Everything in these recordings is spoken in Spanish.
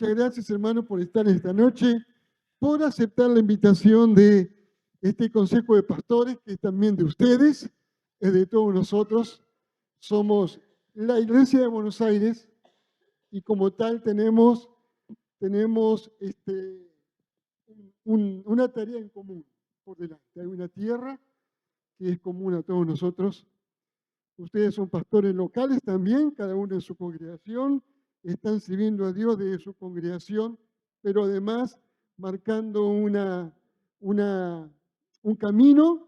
muchas gracias, hermano, por estar esta noche, por aceptar la invitación de este Consejo de Pastores, que es también de ustedes, es de todos nosotros. Somos la Iglesia de Buenos Aires y como tal tenemos una tarea en común por delante. Hay una tierra que es común a todos nosotros. Ustedes son pastores locales también, cada uno en su congregación, están sirviendo a Dios desde su congregación, pero además marcando un camino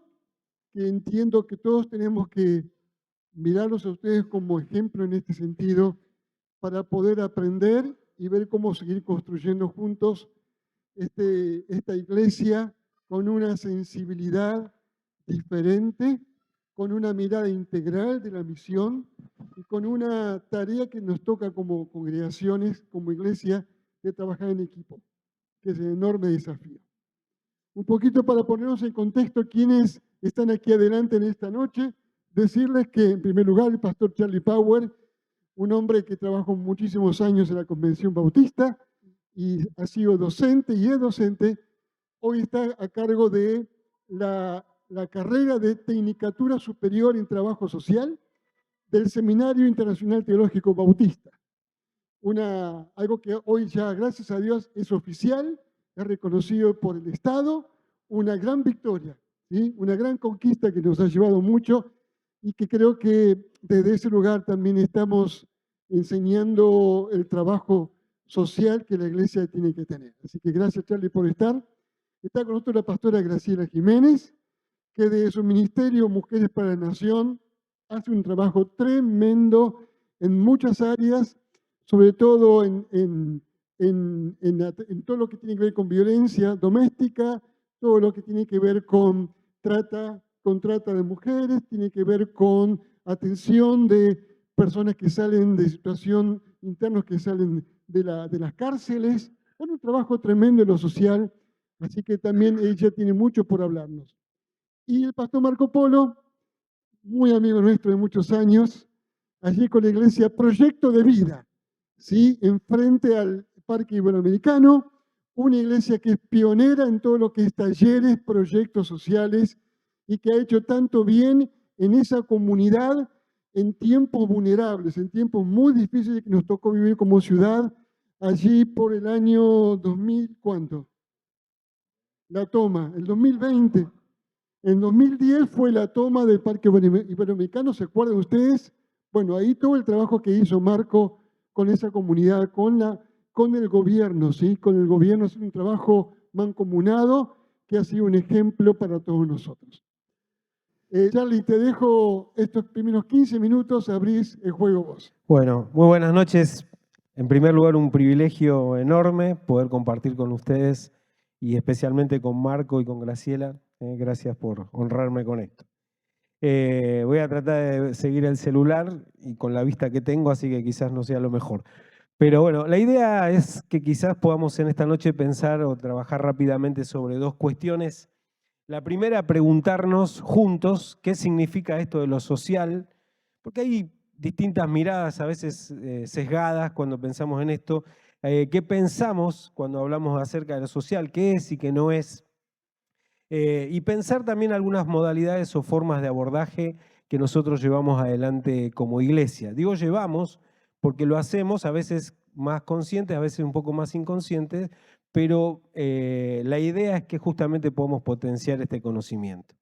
que entiendo que todos tenemos que mirarlos a ustedes como ejemplo en este sentido para poder aprender y ver cómo seguir construyendo juntos esta iglesia con una sensibilidad diferente, con una mirada integral de la misión y con una tarea que nos toca como congregaciones, como iglesia, de trabajar en equipo, que es un enorme desafío. Un poquito para ponernos en contexto quienes están aquí adelante en esta noche, decirles que en primer lugar el pastor Charlie Power, un hombre que trabajó muchísimos años en la Convención Bautista y ha sido docente y es docente, hoy está a cargo de la carrera de Tecnicatura Superior en Trabajo Social del Seminario Internacional Teológico Bautista. Algo que hoy ya, gracias a Dios, es oficial, es reconocido por el Estado, una gran victoria, ¿sí? Una gran conquista que nos ha llevado mucho y que creo que desde ese lugar también estamos enseñando el trabajo social que la iglesia tiene que tener. Así que gracias, Charlie, por estar. Está con nosotros la pastora Graciela Jiménez, que de su ministerio Mujeres para la Nación hace un trabajo tremendo en muchas áreas, sobre todo en todo lo que tiene que ver con violencia doméstica, todo lo que tiene que ver con trata de mujeres, tiene que ver con atención de personas que salen de situación, internos que salen de las cárceles. Es un trabajo tremendo en lo social, así que también ella tiene mucho por hablarnos. Y el pastor Marco Polo, muy amigo nuestro de muchos años, allí con la iglesia Proyecto de Vida, ¿sí? Enfrente al Parque Iberoamericano, una iglesia que es pionera en todo lo que es talleres, proyectos sociales y que ha hecho tanto bien en esa comunidad en tiempos vulnerables, en tiempos muy difíciles que nos tocó vivir como ciudad, allí por el año 2000, ¿cuánto? La toma, el 2020. En 2010 fue la toma del Parque Iberoamericano, ¿se acuerdan ustedes? Bueno, ahí todo el trabajo que hizo Marco con esa comunidad, con el gobierno, ¿sí? Con el gobierno es un trabajo mancomunado que ha sido un ejemplo para todos nosotros. Charlie, te dejo estos primeros 15 minutos, abrís el juego vos. Bueno, muy buenas noches. En primer lugar, un privilegio enorme poder compartir con ustedes y especialmente con Marco y con Graciela. Gracias por honrarme con esto. Voy a tratar de seguir el celular y con la vista que tengo, así que quizás no sea lo mejor. Pero bueno, la idea es que quizás podamos en esta noche pensar o trabajar rápidamente sobre dos cuestiones. La primera, preguntarnos juntos qué significa esto de lo social, porque hay distintas miradas, a veces sesgadas cuando pensamos en esto. ¿Qué pensamos cuando hablamos acerca de lo social? ¿Qué es y qué no es? Y pensar también algunas modalidades o formas de abordaje que nosotros llevamos adelante como iglesia. Digo llevamos porque lo hacemos a veces más conscientes, a veces un poco más inconscientes, pero la idea es que justamente podamos potenciar este conocimiento.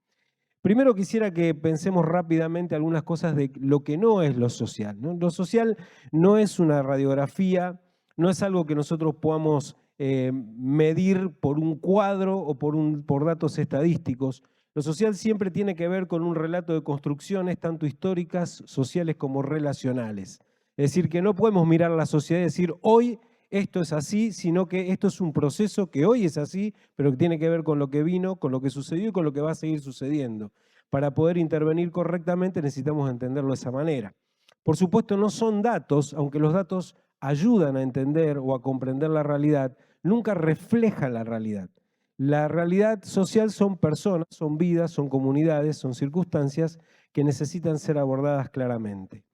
Primero quisiera que pensemos rápidamente algunas cosas de lo que no es lo social, ¿no? Lo social no es una radiografía, no es algo que nosotros podamos medir por un cuadro o por datos estadísticos. Lo social siempre tiene que ver con un relato de construcciones, tanto históricas, sociales como relacionales. Es decir, que no podemos mirar la sociedad y decir hoy esto es así, sino que esto es un proceso que hoy es así, pero que tiene que ver con lo que vino, con lo que sucedió y con lo que va a seguir sucediendo. Para poder intervenir correctamente necesitamos entenderlo de esa manera. Por supuesto, no son datos, aunque los datos ayudan a entender o a comprender la realidad, nunca reflejan la realidad. La realidad social son personas, son vidas, son comunidades, son circunstancias que necesitan ser abordadas claramente.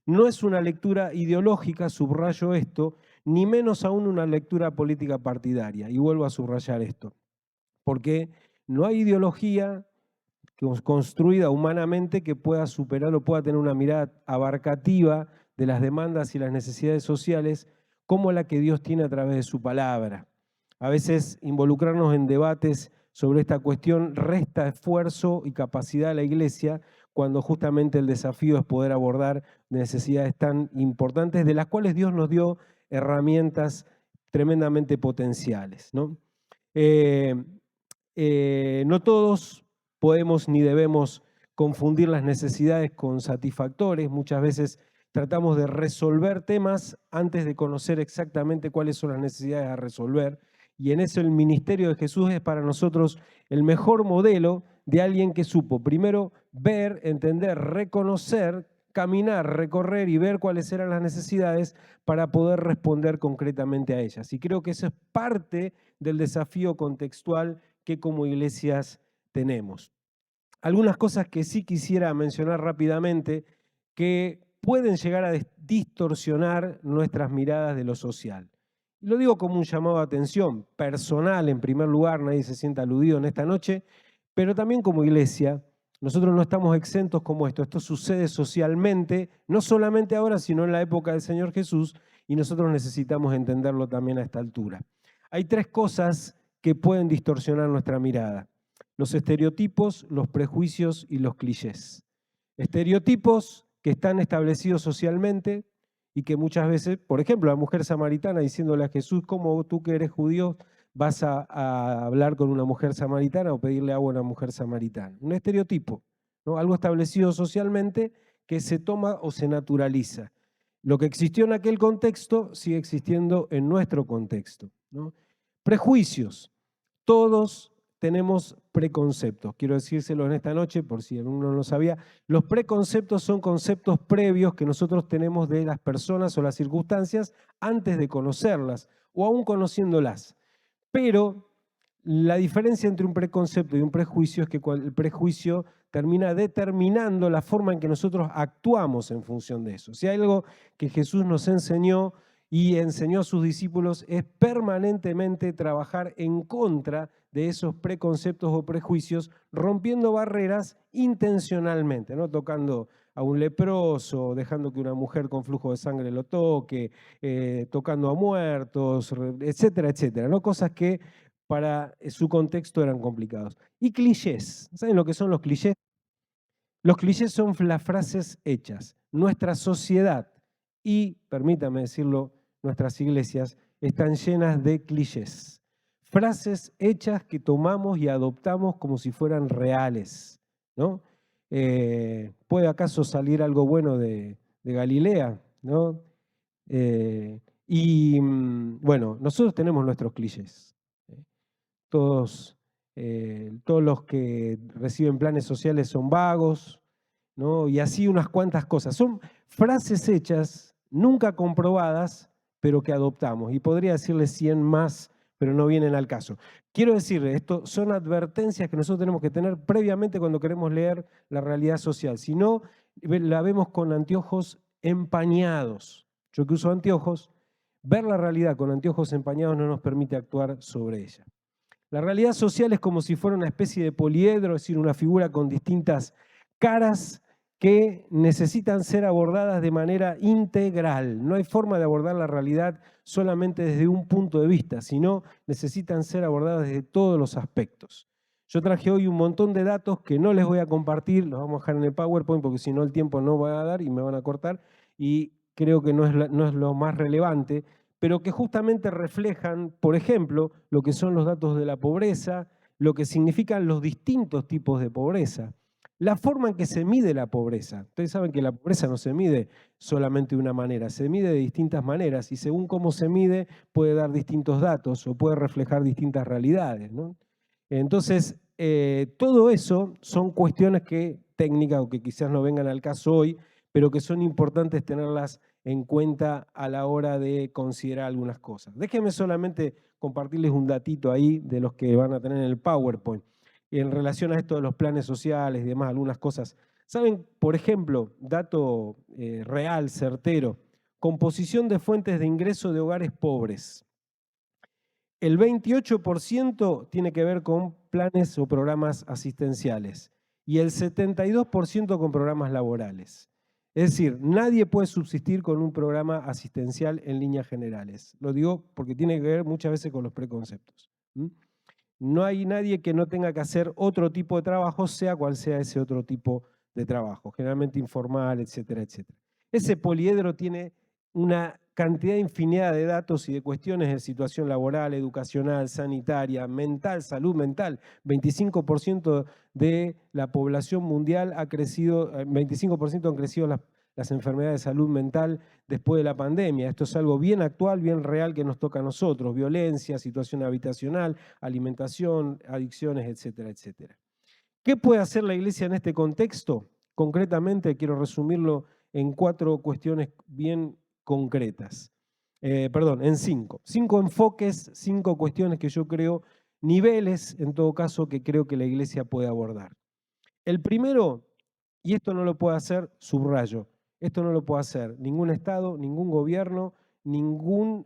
No es una lectura ideológica, subrayo esto, ni menos aún una lectura política partidaria. Y vuelvo a subrayar esto, porque no hay ideología construida humanamente que pueda superar o pueda tener una mirada abarcativa de las demandas y las necesidades sociales como la que Dios tiene a través de su palabra. A veces involucrarnos en debates sobre esta cuestión resta esfuerzo y capacidad a la Iglesia cuando justamente el desafío es poder abordar necesidades tan importantes de las cuales Dios nos dio herramientas tremendamente potenciales, ¿no? No todos podemos ni debemos confundir las necesidades con satisfactores. Muchas veces tratamos de resolver temas antes de conocer exactamente cuáles son las necesidades a resolver. Y en eso el ministerio de Jesús es para nosotros el mejor modelo de alguien que supo primero ver, entender, reconocer, caminar, recorrer y ver cuáles eran las necesidades para poder responder concretamente a ellas. Y creo que eso es parte del desafío contextual que como iglesias tenemos. Algunas cosas que sí quisiera mencionar rápidamente que pueden llegar a distorsionar nuestras miradas de lo social. Y lo digo como un llamado de atención personal, en primer lugar, nadie se sienta aludido en esta noche, pero también como iglesia, nosotros no estamos exentos como esto. Esto sucede socialmente, no solamente ahora, sino en la época del Señor Jesús, y nosotros necesitamos entenderlo también a esta altura. Hay tres cosas que pueden distorsionar nuestra mirada: los estereotipos, los prejuicios y los clichés. Estereotipos que están establecidos socialmente y que muchas veces, por ejemplo, la mujer samaritana diciéndole a Jesús, ¿cómo tú que eres judío vas a hablar con una mujer samaritana o pedirle agua a una mujer samaritana? Un estereotipo, ¿no? Algo establecido socialmente que se toma o se naturaliza. Lo que existió en aquel contexto sigue existiendo en nuestro contexto, ¿no? Prejuicios. Todos tenemos preconceptos. Quiero decírselo en esta noche, por si alguno no lo sabía. Los preconceptos son conceptos previos que nosotros tenemos de las personas o las circunstancias antes de conocerlas o aún conociéndolas. Pero la diferencia entre un preconcepto y un prejuicio es que el prejuicio termina determinando la forma en que nosotros actuamos en función de eso. Si hay algo que Jesús nos enseñó y enseñó a sus discípulos es permanentemente trabajar en contra de esos preconceptos o prejuicios, rompiendo barreras intencionalmente, ¿no? Tocando a un leproso, dejando que una mujer con flujo de sangre lo toque, tocando a muertos, etcétera, etcétera, ¿no? Cosas que para su contexto eran complicados. Y clichés. ¿Saben lo que son los clichés? Los clichés son las frases hechas. Nuestra sociedad y, permítame decirlo, nuestras iglesias están llenas de clichés. Frases hechas que tomamos y adoptamos como si fueran reales, ¿no? ¿Puede acaso salir algo bueno de Galilea, ¿no? Bueno, nosotros tenemos nuestros clichés. Todos los que reciben planes sociales son vagos, ¿no? Y así unas cuantas cosas. Son frases hechas, nunca comprobadas, pero que adoptamos. Y podría decirles 100 más, pero no vienen al caso. Quiero decirles, esto son advertencias que nosotros tenemos que tener previamente cuando queremos leer la realidad social. Si no, la vemos con anteojos empañados. Yo que uso anteojos, ver la realidad con anteojos empañados no nos permite actuar sobre ella. La realidad social es como si fuera una especie de poliedro, es decir, una figura con distintas caras que necesitan ser abordadas de manera integral. No hay forma de abordar la realidad solamente desde un punto de vista, sino necesitan ser abordadas desde todos los aspectos. Yo traje hoy un montón de datos que no les voy a compartir, los vamos a dejar en el PowerPoint porque si no el tiempo no va a dar y me van a cortar, y creo que no es lo más relevante, pero que justamente reflejan, por ejemplo, lo que son los datos de la pobreza, lo que significan los distintos tipos de pobreza, la forma en que se mide la pobreza. Ustedes saben que la pobreza no se mide solamente de una manera, se mide de distintas maneras y según cómo se mide puede dar distintos datos o puede reflejar distintas realidades, ¿no? Entonces, todo eso son cuestiones técnicas o que quizás no vengan al caso hoy, pero que son importantes tenerlas en cuenta a la hora de considerar algunas cosas. Déjenme solamente compartirles un datito ahí de los que van a tener en el PowerPoint en relación a esto de los planes sociales y demás, algunas cosas. ¿Saben, por ejemplo, dato real, certero, composición de fuentes de ingreso de hogares pobres. El 28% tiene que ver con planes o programas asistenciales y el 72% con programas laborales. Es decir, nadie puede subsistir con un programa asistencial en líneas generales. Lo digo porque tiene que ver muchas veces con los preconceptos. No hay nadie que no tenga que hacer otro tipo de trabajo, sea cual sea ese otro tipo de trabajo, generalmente informal, etcétera, etcétera. Ese poliedro tiene una cantidad infinidad de datos y de cuestiones de situación laboral, educacional, sanitaria, mental, salud mental. 25% de la población mundial ha crecido, 25% han crecido las enfermedades de salud mental después de la pandemia. Esto es algo bien actual, bien real que nos toca a nosotros. Violencia, situación habitacional, alimentación, adicciones, etcétera, etcétera. ¿Qué puede hacer la Iglesia en este contexto? Concretamente, quiero resumirlo en 4 cuestiones bien concretas. En 5. 5 enfoques, 5 cuestiones que yo creo, niveles en todo caso, que creo que la Iglesia puede abordar. El primero, y esto no lo puede hacer, subrayo, esto no lo puede hacer ningún Estado, ningún gobierno, ningún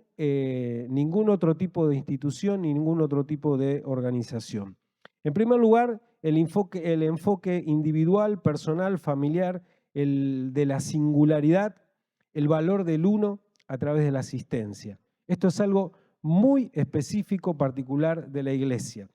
otro tipo de institución, ni ningún otro tipo de organización. En primer lugar, el enfoque individual, personal, familiar, el de la singularidad, el valor del uno a través de la asistencia. Esto es algo muy específico, particular de la Iglesia.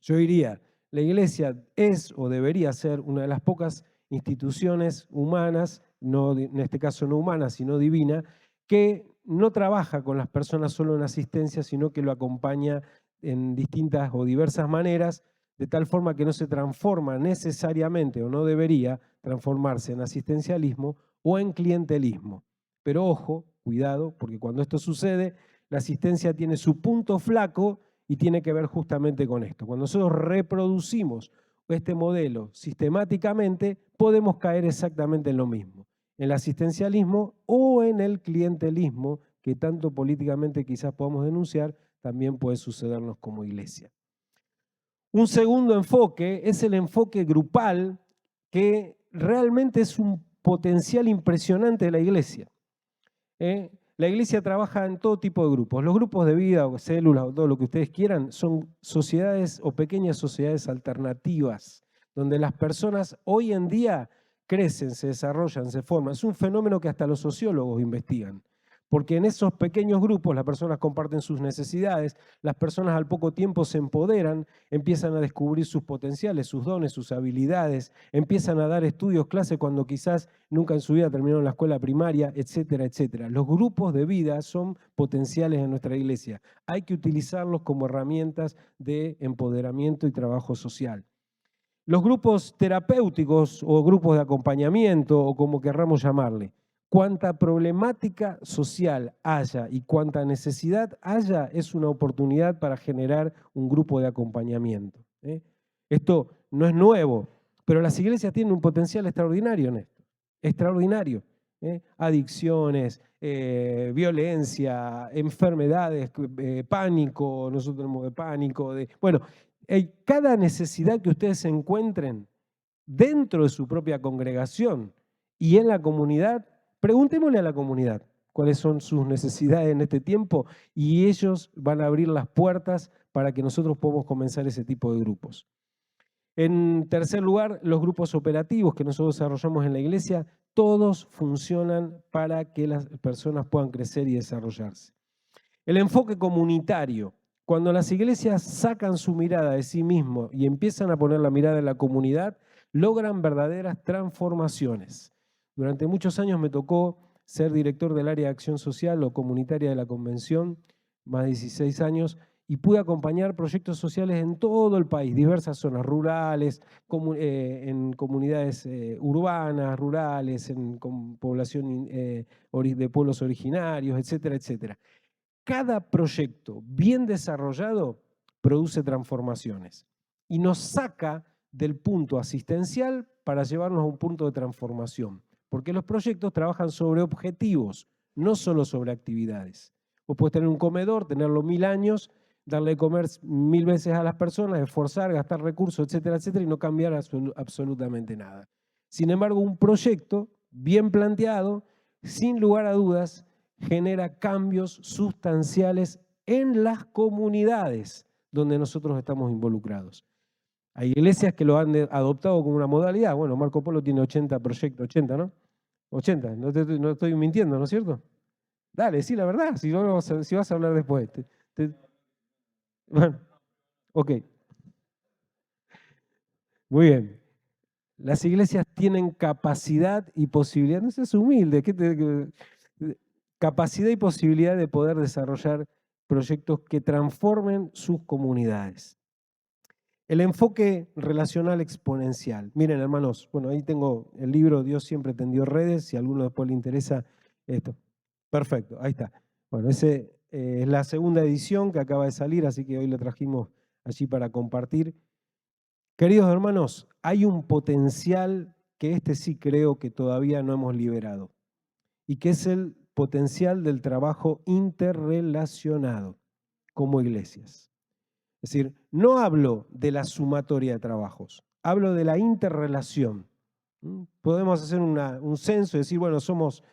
Yo diría, la Iglesia es o debería ser una de las pocas instituciones humanas, no, en este caso no humana, sino divina, que no trabaja con las personas solo en asistencia, sino que lo acompaña en distintas o diversas maneras, de tal forma que no se transforma necesariamente, o no debería transformarse en asistencialismo o en clientelismo. Pero ojo, cuidado, porque cuando esto sucede, la asistencia tiene su punto flaco y tiene que ver justamente con esto. Cuando nosotros reproducimos este modelo sistemáticamente, podemos caer exactamente en lo mismo, en el asistencialismo o en el clientelismo, que tanto políticamente quizás podamos denunciar, también puede sucedernos como Iglesia. Un segundo enfoque es el enfoque grupal, que realmente es un potencial impresionante de la Iglesia. La Iglesia trabaja en todo tipo de grupos. Los grupos de vida o células o todo lo que ustedes quieran son sociedades o pequeñas sociedades alternativas, donde las personas hoy en día crecen, se desarrollan, se forman. Es un fenómeno que hasta los sociólogos investigan. Porque en esos pequeños grupos las personas comparten sus necesidades, las personas al poco tiempo se empoderan, empiezan a descubrir sus potenciales, sus dones, sus habilidades, empiezan a dar estudios, clases cuando quizás nunca en su vida terminaron la escuela primaria, etcétera, etcétera. Los grupos de vida son potenciales en nuestra Iglesia. Hay que utilizarlos como herramientas de empoderamiento y trabajo social. Los grupos terapéuticos o grupos de acompañamiento, o como querramos llamarle, cuánta problemática social haya y cuánta necesidad haya, es una oportunidad para generar un grupo de acompañamiento. Esto no es nuevo, pero las iglesias tienen un potencial extraordinario en esto. Extraordinario. Adicciones, violencia, enfermedades, pánico, nosotros tenemos de pánico. Bueno, cada necesidad que ustedes encuentren dentro de su propia congregación y en la comunidad, preguntémosle a la comunidad cuáles son sus necesidades en este tiempo y ellos van a abrir las puertas para que nosotros podamos comenzar ese tipo de grupos. En tercer lugar, los grupos operativos que nosotros desarrollamos en la iglesia, todos funcionan para que las personas puedan crecer y desarrollarse. El enfoque comunitario. Cuando las iglesias sacan su mirada de sí mismos y empiezan a poner la mirada en la comunidad, logran verdaderas transformaciones. Durante muchos años me tocó ser director del área de acción social o comunitaria de la convención, más de 16 años, y pude acompañar proyectos sociales en todo el país, diversas zonas rurales, en comunidades urbanas, rurales, con población de pueblos originarios, etcétera, etcétera. Cada proyecto bien desarrollado produce transformaciones y nos saca del punto asistencial para llevarnos a un punto de transformación, porque los proyectos trabajan sobre objetivos, no solo sobre actividades. Vos podés tener un comedor, tenerlo 1000 años, darle de comer 1000 veces a las personas, esforzar, gastar recursos, etcétera, etcétera, y no cambiar absolutamente nada. Sin embargo, un proyecto bien planteado, sin lugar a dudas, genera cambios sustanciales en las comunidades donde nosotros estamos involucrados. Hay iglesias que lo han adoptado como una modalidad. Bueno, Marco Polo tiene 80 proyectos, 80, ¿no? 80, no estoy mintiendo, ¿no es cierto? Dale, sí, la verdad, si vas a hablar después. Bueno, ok. Muy bien. Las iglesias tienen capacidad y posibilidad, no seas humilde, capacidad y posibilidad de poder desarrollar proyectos que transformen sus comunidades. El enfoque relacional exponencial. Miren, hermanos, bueno, ahí tengo el libro Dios siempre tendió redes, si a alguno después le interesa esto. Perfecto, ahí está. Bueno, ese es la segunda edición que acaba de salir, así que hoy lo trajimos allí para compartir. Queridos hermanos, hay un potencial que sí creo que todavía no hemos liberado, y que es el potencial del trabajo interrelacionado como iglesias. Es decir, no hablo de la sumatoria de trabajos, hablo de la interrelación. Podemos hacer un censo y decir, bueno, hacemos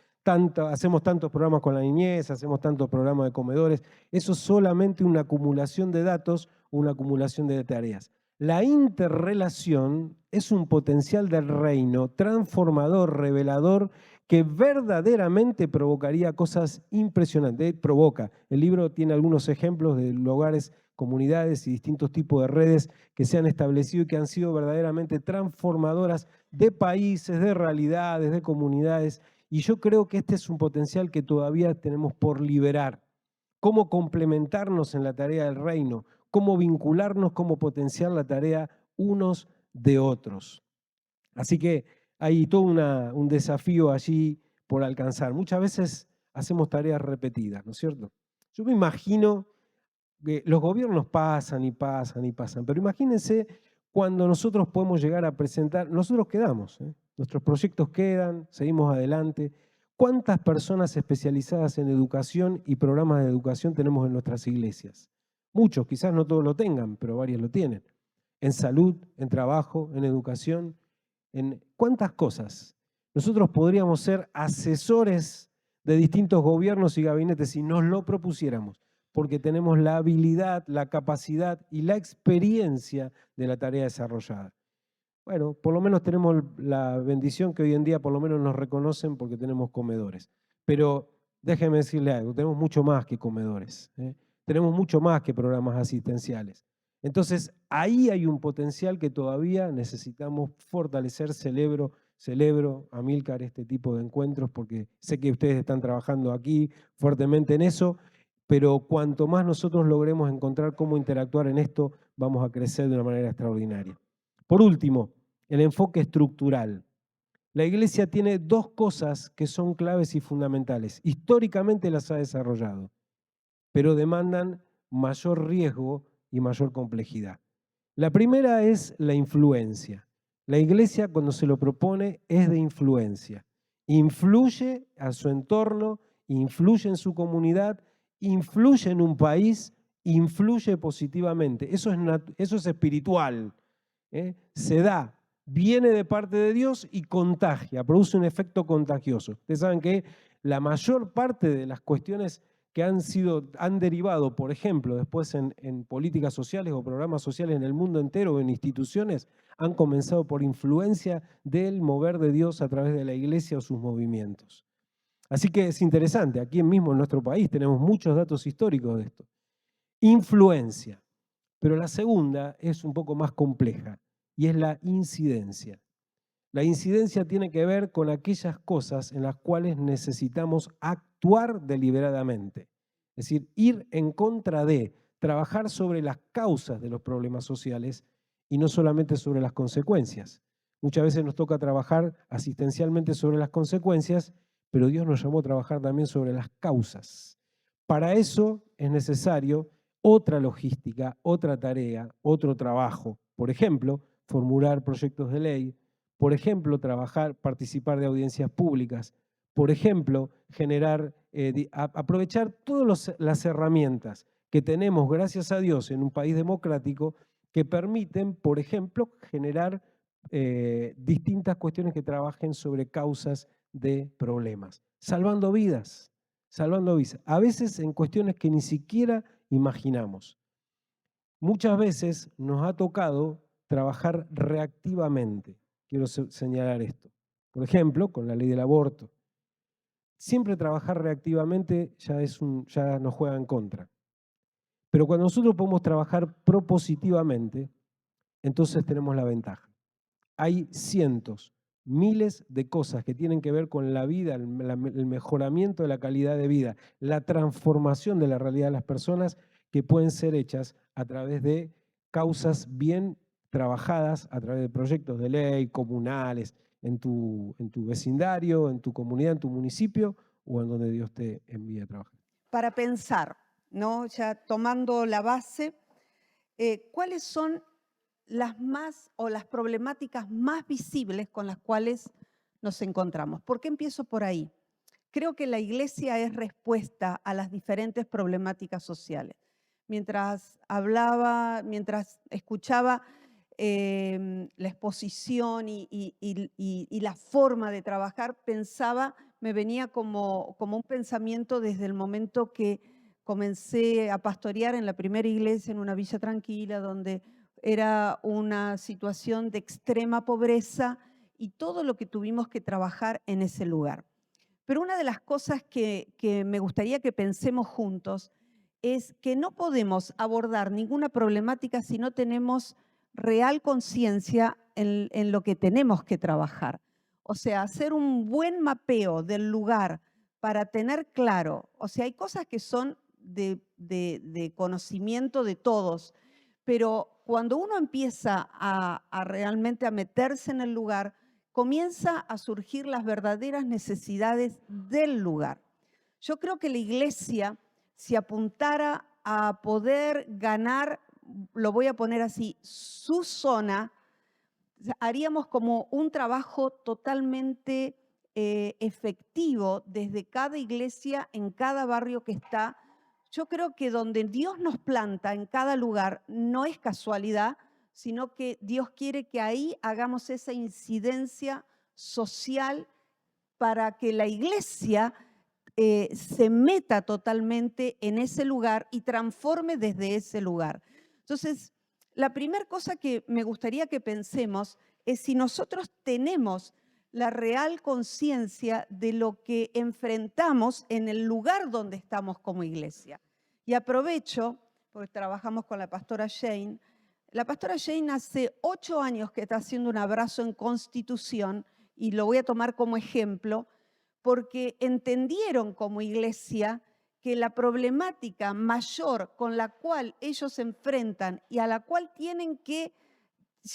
tantos programas con la niñez, hacemos tantos programas de comedores. Eso es solamente una acumulación de datos, una acumulación de tareas. La interrelación es un potencial del reino transformador, revelador, que verdaderamente provocaría cosas impresionantes. Provoca. El libro tiene algunos ejemplos de lugares, comunidades y distintos tipos de redes que se han establecido y que han sido verdaderamente transformadoras de países, de realidades, de comunidades. Y yo creo que este es un potencial que todavía tenemos por liberar. Cómo complementarnos en la tarea del reino, cómo vincularnos, cómo potenciar la tarea unos de otros. Así que hay todo un desafío allí por alcanzar. Muchas veces hacemos tareas repetidas, ¿no es cierto? Yo me imagino que los gobiernos pasan y pasan y pasan, pero imagínense cuando nosotros podemos llegar a presentar, nosotros quedamos, nuestros proyectos quedan, seguimos adelante. ¿Cuántas personas especializadas en educación y programas de educación tenemos en nuestras iglesias? Muchos, quizás no todos lo tengan, pero varios lo tienen. En salud, en trabajo, en educación, en cuántas cosas. Nosotros podríamos ser asesores de distintos gobiernos y gabinetes si nos lo propusiéramos, porque tenemos la habilidad, la capacidad y la experiencia de la tarea desarrollada. Bueno, por lo menos tenemos la bendición que hoy en día por lo menos nos reconocen porque tenemos comedores. Pero déjeme decirle algo, tenemos mucho más que comedores, tenemos mucho más que programas asistenciales. Entonces, ahí hay un potencial que todavía necesitamos fortalecer. Celebro, Amílcar, este tipo de encuentros, porque sé que ustedes están trabajando aquí fuertemente en eso, pero cuanto más nosotros logremos encontrar cómo interactuar en esto, vamos a crecer de una manera extraordinaria. Por último, el enfoque estructural. La iglesia tiene dos cosas que son claves y fundamentales. Históricamente las ha desarrollado, pero demandan mayor riesgo y mayor complejidad. La primera es la influencia. La iglesia, cuando se lo propone, es de influencia. Influye a su entorno, influye en su comunidad, influye en un país, influye positivamente. Eso es espiritual. Se da, viene de parte de Dios y contagia, produce un efecto contagioso. Ustedes saben que la mayor parte de las cuestiones que han derivado, por ejemplo, después en políticas sociales o programas sociales en el mundo entero o en instituciones, han comenzado por influencia del mover de Dios a través de la iglesia o sus movimientos. Así que es interesante, aquí mismo en nuestro país tenemos muchos datos históricos de esto. Influencia. Pero la segunda es un poco más compleja y es la incidencia. La incidencia tiene que ver con aquellas cosas en las cuales necesitamos actuar deliberadamente. Es decir, ir en contra de, trabajar sobre las causas de los problemas sociales y no solamente sobre las consecuencias. Muchas veces nos toca trabajar asistencialmente sobre las consecuencias, pero Dios nos llamó a trabajar también sobre las causas. Para eso es necesario otra logística, otra tarea, otro trabajo. Por ejemplo, formular proyectos de ley. Por ejemplo, participar de audiencias públicas. Por ejemplo, aprovechar todas las herramientas que tenemos, gracias a Dios, en un país democrático, que permiten, por ejemplo, generar distintas cuestiones que trabajen sobre causas de problemas. Salvando vidas. salvando vidas, a veces en cuestiones que ni siquiera imaginamos. Muchas veces nos ha tocado trabajar reactivamente. Quiero señalar esto. Por ejemplo, con la ley del aborto. Siempre trabajar reactivamente ya nos juega en contra. Pero cuando nosotros podemos trabajar propositivamente, entonces tenemos la ventaja. Hay cientos, miles de cosas que tienen que ver con la vida, el mejoramiento de la calidad de vida, la transformación de la realidad de las personas que pueden ser hechas a través de causas bien trabajadas, a través de proyectos de ley comunales, en tu vecindario, en tu comunidad, en tu municipio o en donde Dios te envíe a trabajar. Para pensar, ¿no? Ya tomando la base, ¿cuáles son las problemáticas más visibles con las cuales nos encontramos? ¿Por qué empiezo por ahí? Creo que la iglesia es respuesta a las diferentes problemáticas sociales. Mientras escuchaba la exposición y la forma de trabajar, me venía como un pensamiento desde el momento que comencé a pastorear en la primera iglesia en una villa tranquila, donde era una situación de extrema pobreza y todo lo que tuvimos que trabajar en ese lugar. Pero una de las cosas que me gustaría que pensemos juntos es que no podemos abordar ninguna problemática si no tenemos real conciencia en lo que tenemos que trabajar. O sea, hacer un buen mapeo del lugar para tener claro, o sea, hay cosas que son de conocimiento de todos, pero cuando uno empieza a realmente a meterse en el lugar, comienza a surgir las verdaderas necesidades del lugar. Yo creo que la iglesia, si apuntara a poder ganar, lo voy a poner así, su zona, haríamos como un trabajo totalmente efectivo desde cada iglesia, en cada barrio que está. Yo creo que donde Dios nos planta en cada lugar no es casualidad, sino que Dios quiere que ahí hagamos esa incidencia social para que la iglesia se meta totalmente en ese lugar y transforme desde ese lugar. Entonces, la primera cosa que me gustaría que pensemos es si nosotros tenemos la real conciencia de lo que enfrentamos en el lugar donde estamos como iglesia. Y aprovecho, porque trabajamos con la pastora Jane. La pastora Jane hace 8 años que está haciendo un abrazo en Constitución, y lo voy a tomar como ejemplo, porque entendieron como iglesia que la problemática mayor con la cual ellos se enfrentan y a la cual tienen que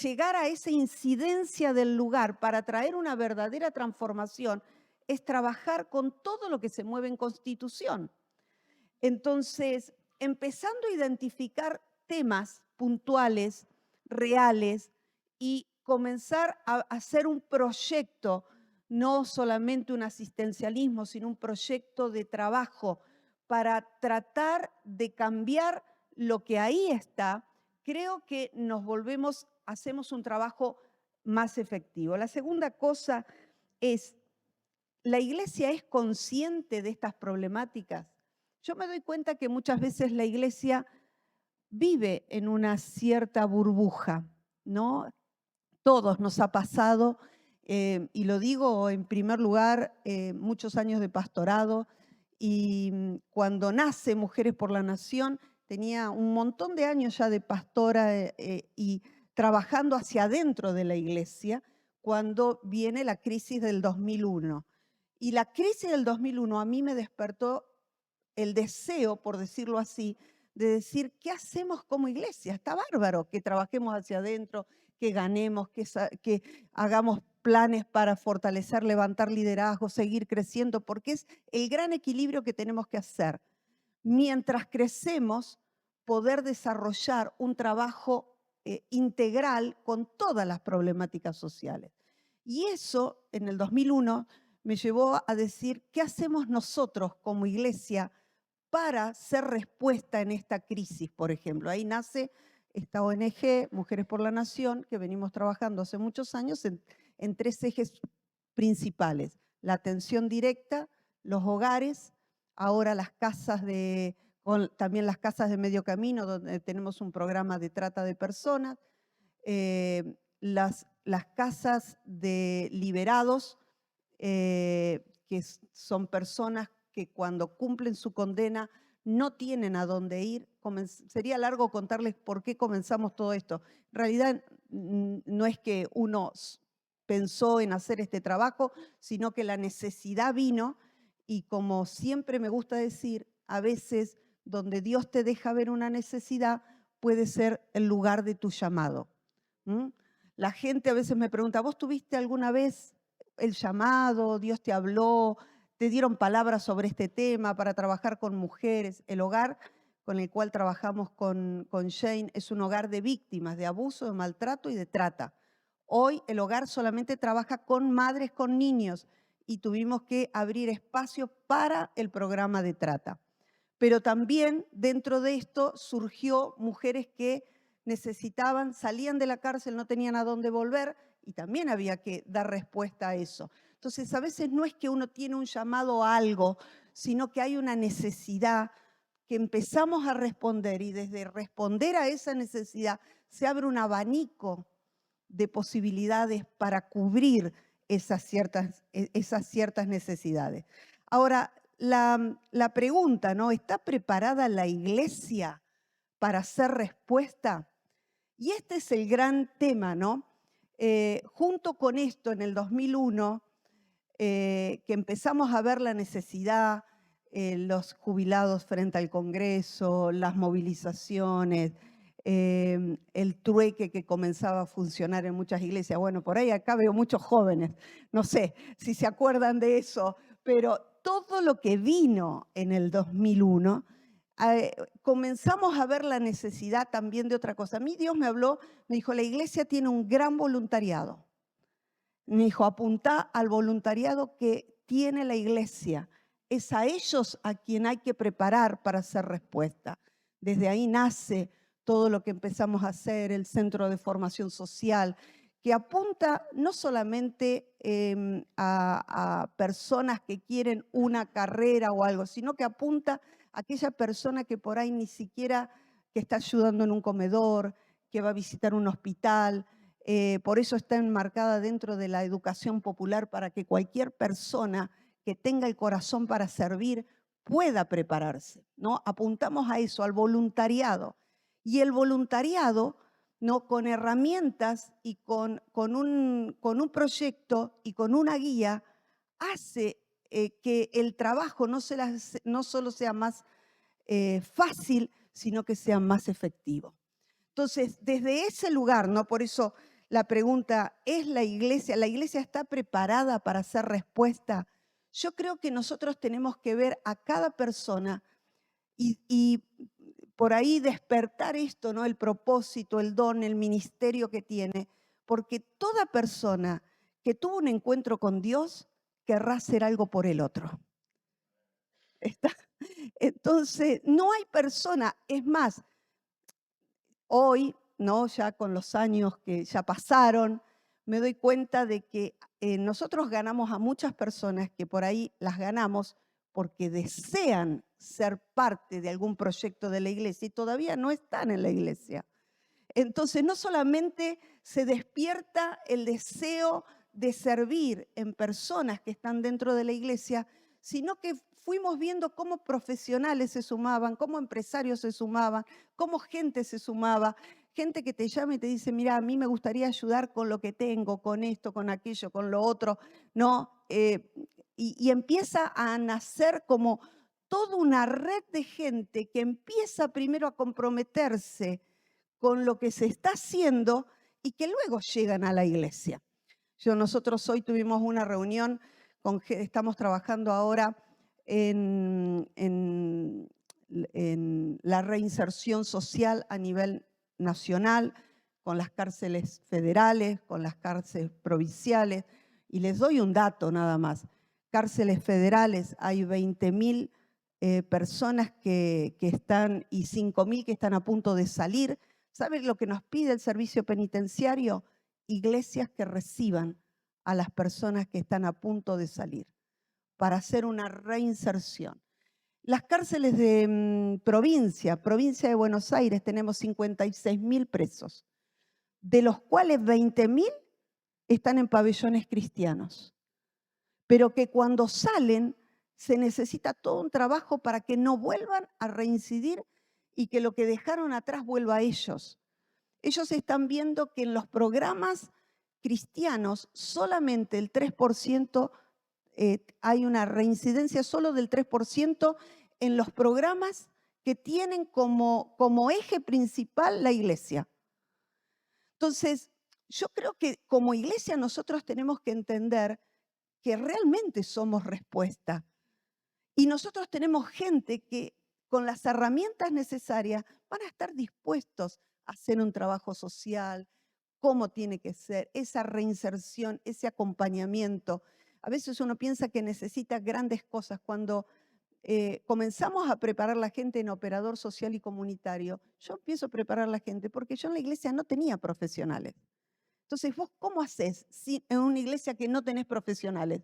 llegar a esa incidencia del lugar para traer una verdadera transformación es trabajar con todo lo que se mueve en Constitución. Entonces, empezando a identificar temas puntuales, reales, y comenzar a hacer un proyecto, no solamente un asistencialismo, sino un proyecto de trabajo para tratar de cambiar lo que ahí está, creo que hacemos un trabajo más efectivo. La segunda cosa es, ¿la iglesia es consciente de estas problemáticas? Yo me doy cuenta que muchas veces la iglesia vive en una cierta burbuja, ¿no? Todos nos ha pasado, y lo digo en primer lugar, muchos años de pastorado, y cuando nace Mujeres por la Nación, tenía un montón de años ya de pastora y trabajando hacia adentro de la iglesia, cuando viene la crisis del 2001. Y la crisis del 2001 a mí me despertó el deseo, por decirlo así, de decir, ¿qué hacemos como iglesia? Está bárbaro que trabajemos hacia adentro, que ganemos, que hagamos planes para fortalecer, levantar liderazgo, seguir creciendo, porque es el gran equilibrio que tenemos que hacer. Mientras crecemos, poder desarrollar un trabajo integral con todas las problemáticas sociales. Y eso, en el 2001, me llevó a decir, ¿qué hacemos nosotros como iglesia para ser respuesta en esta crisis, por ejemplo? Ahí nace esta ONG, Mujeres por la Nación, que venimos trabajando hace muchos años en 3 ejes principales: la atención directa, los hogares, ahora las casas también las casas de medio camino, donde tenemos un programa de trata de personas, las casas de liberados, que son personas que cuando cumplen su condena no tienen a dónde ir. Sería largo contarles por qué comenzamos todo esto. En realidad no es que uno pensó en hacer este trabajo, sino que la necesidad vino, y como siempre me gusta decir, a veces donde Dios te deja ver una necesidad puede ser el lugar de tu llamado. La gente a veces me pregunta, ¿vos tuviste alguna vez el llamado? ¿Dios te habló? ¿Te dieron palabras sobre este tema para trabajar con mujeres? El hogar con el cual trabajamos con Jane es un hogar de víctimas de abuso, de maltrato y de trata. Hoy el hogar solamente trabaja con madres con niños y tuvimos que abrir espacio para el programa de trata. Pero también dentro de esto surgió mujeres que necesitaban, salían de la cárcel, no tenían a dónde volver y también había que dar respuesta a eso. Entonces, a veces no es que uno tiene un llamado a algo, sino que hay una necesidad que empezamos a responder, y desde responder a esa necesidad se abre un abanico de posibilidades para cubrir esas ciertas necesidades. Ahora, la pregunta, ¿no? ¿Está preparada la iglesia para hacer respuesta? Y este es el gran tema, ¿no? Junto con esto, en el 2001, que empezamos a ver la necesidad, los jubilados frente al Congreso, las movilizaciones, el trueque que comenzaba a funcionar en muchas iglesias. Bueno, por ahí acá veo muchos jóvenes, no sé si se acuerdan de eso, pero todo lo que vino en el 2001, comenzamos a ver la necesidad también de otra cosa. A mí Dios me habló, me dijo, la iglesia tiene un gran voluntariado. Me dijo, apuntá al voluntariado que tiene la iglesia. Es a ellos a quien hay que preparar para hacer respuesta. Desde ahí nace todo lo que empezamos a hacer, el Centro de Formación Social, que apunta no solamente a personas que quieren una carrera o algo, sino que apunta a aquella persona que por ahí ni siquiera, que está ayudando en un comedor, que va a visitar un hospital. Por eso está enmarcada dentro de la educación popular, para que cualquier persona que tenga el corazón para servir pueda prepararse, ¿no? Apuntamos a eso, al voluntariado. Y el voluntariado, ¿no? Con herramientas y con un proyecto y con una guía, hace que el trabajo no solo sea más fácil, sino que sea más efectivo. Entonces, desde ese lugar, ¿no? Por eso la pregunta, ¿es la iglesia está preparada para hacer respuesta? Yo creo que nosotros tenemos que ver a cada persona y por ahí despertar esto, ¿no? El propósito, el don, el ministerio que tiene, porque toda persona que tuvo un encuentro con Dios querrá hacer algo por el otro. Entonces, no hay persona, es más, hoy, ¿no? Ya con los años que ya pasaron, me doy cuenta de que nosotros ganamos a muchas personas que por ahí las ganamos porque desean ser parte de algún proyecto de la iglesia y todavía no están en la iglesia. Entonces, no solamente se despierta el deseo de servir en personas que están dentro de la iglesia, sino que fuimos viendo cómo profesionales se sumaban, cómo empresarios se sumaban, cómo gente se sumaba, gente que te llama y te dice, mira, a mí me gustaría ayudar con lo que tengo, con esto, con aquello, con lo otro, ¿no? Y empieza a nacer como toda una red de gente que empieza primero a comprometerse con lo que se está haciendo y que luego llegan a la iglesia. Nosotros hoy tuvimos una reunión, estamos trabajando ahora en la reinserción social a nivel nacional, con las cárceles federales, con las cárceles provinciales, y les doy un dato nada más. Cárceles federales, hay 20.000 personas que están y 5.000 que están a punto de salir. ¿Saben lo que nos pide el servicio penitenciario? Iglesias que reciban a las personas que están a punto de salir para hacer una reinserción. Las cárceles de provincia de Buenos Aires, tenemos 56.000 presos, de los cuales 20.000 están en pabellones cristianos, pero que cuando salen se necesita todo un trabajo para que no vuelvan a reincidir y que lo que dejaron atrás vuelva a ellos. Ellos están viendo que en los programas cristianos solamente el 3%, hay una reincidencia solo del 3% en los programas que tienen como eje principal la iglesia. Entonces, yo creo que como iglesia nosotros tenemos que entender que realmente somos respuesta. Y nosotros tenemos gente que con las herramientas necesarias van a estar dispuestos a hacer un trabajo social, cómo tiene que ser, esa reinserción, ese acompañamiento. A veces uno piensa que necesita grandes cosas. Cuando comenzamos a preparar la gente en operador social y comunitario, yo empiezo a preparar la gente porque yo en la iglesia no tenía profesionales. Entonces, ¿vos cómo haces en una iglesia que no tenés profesionales?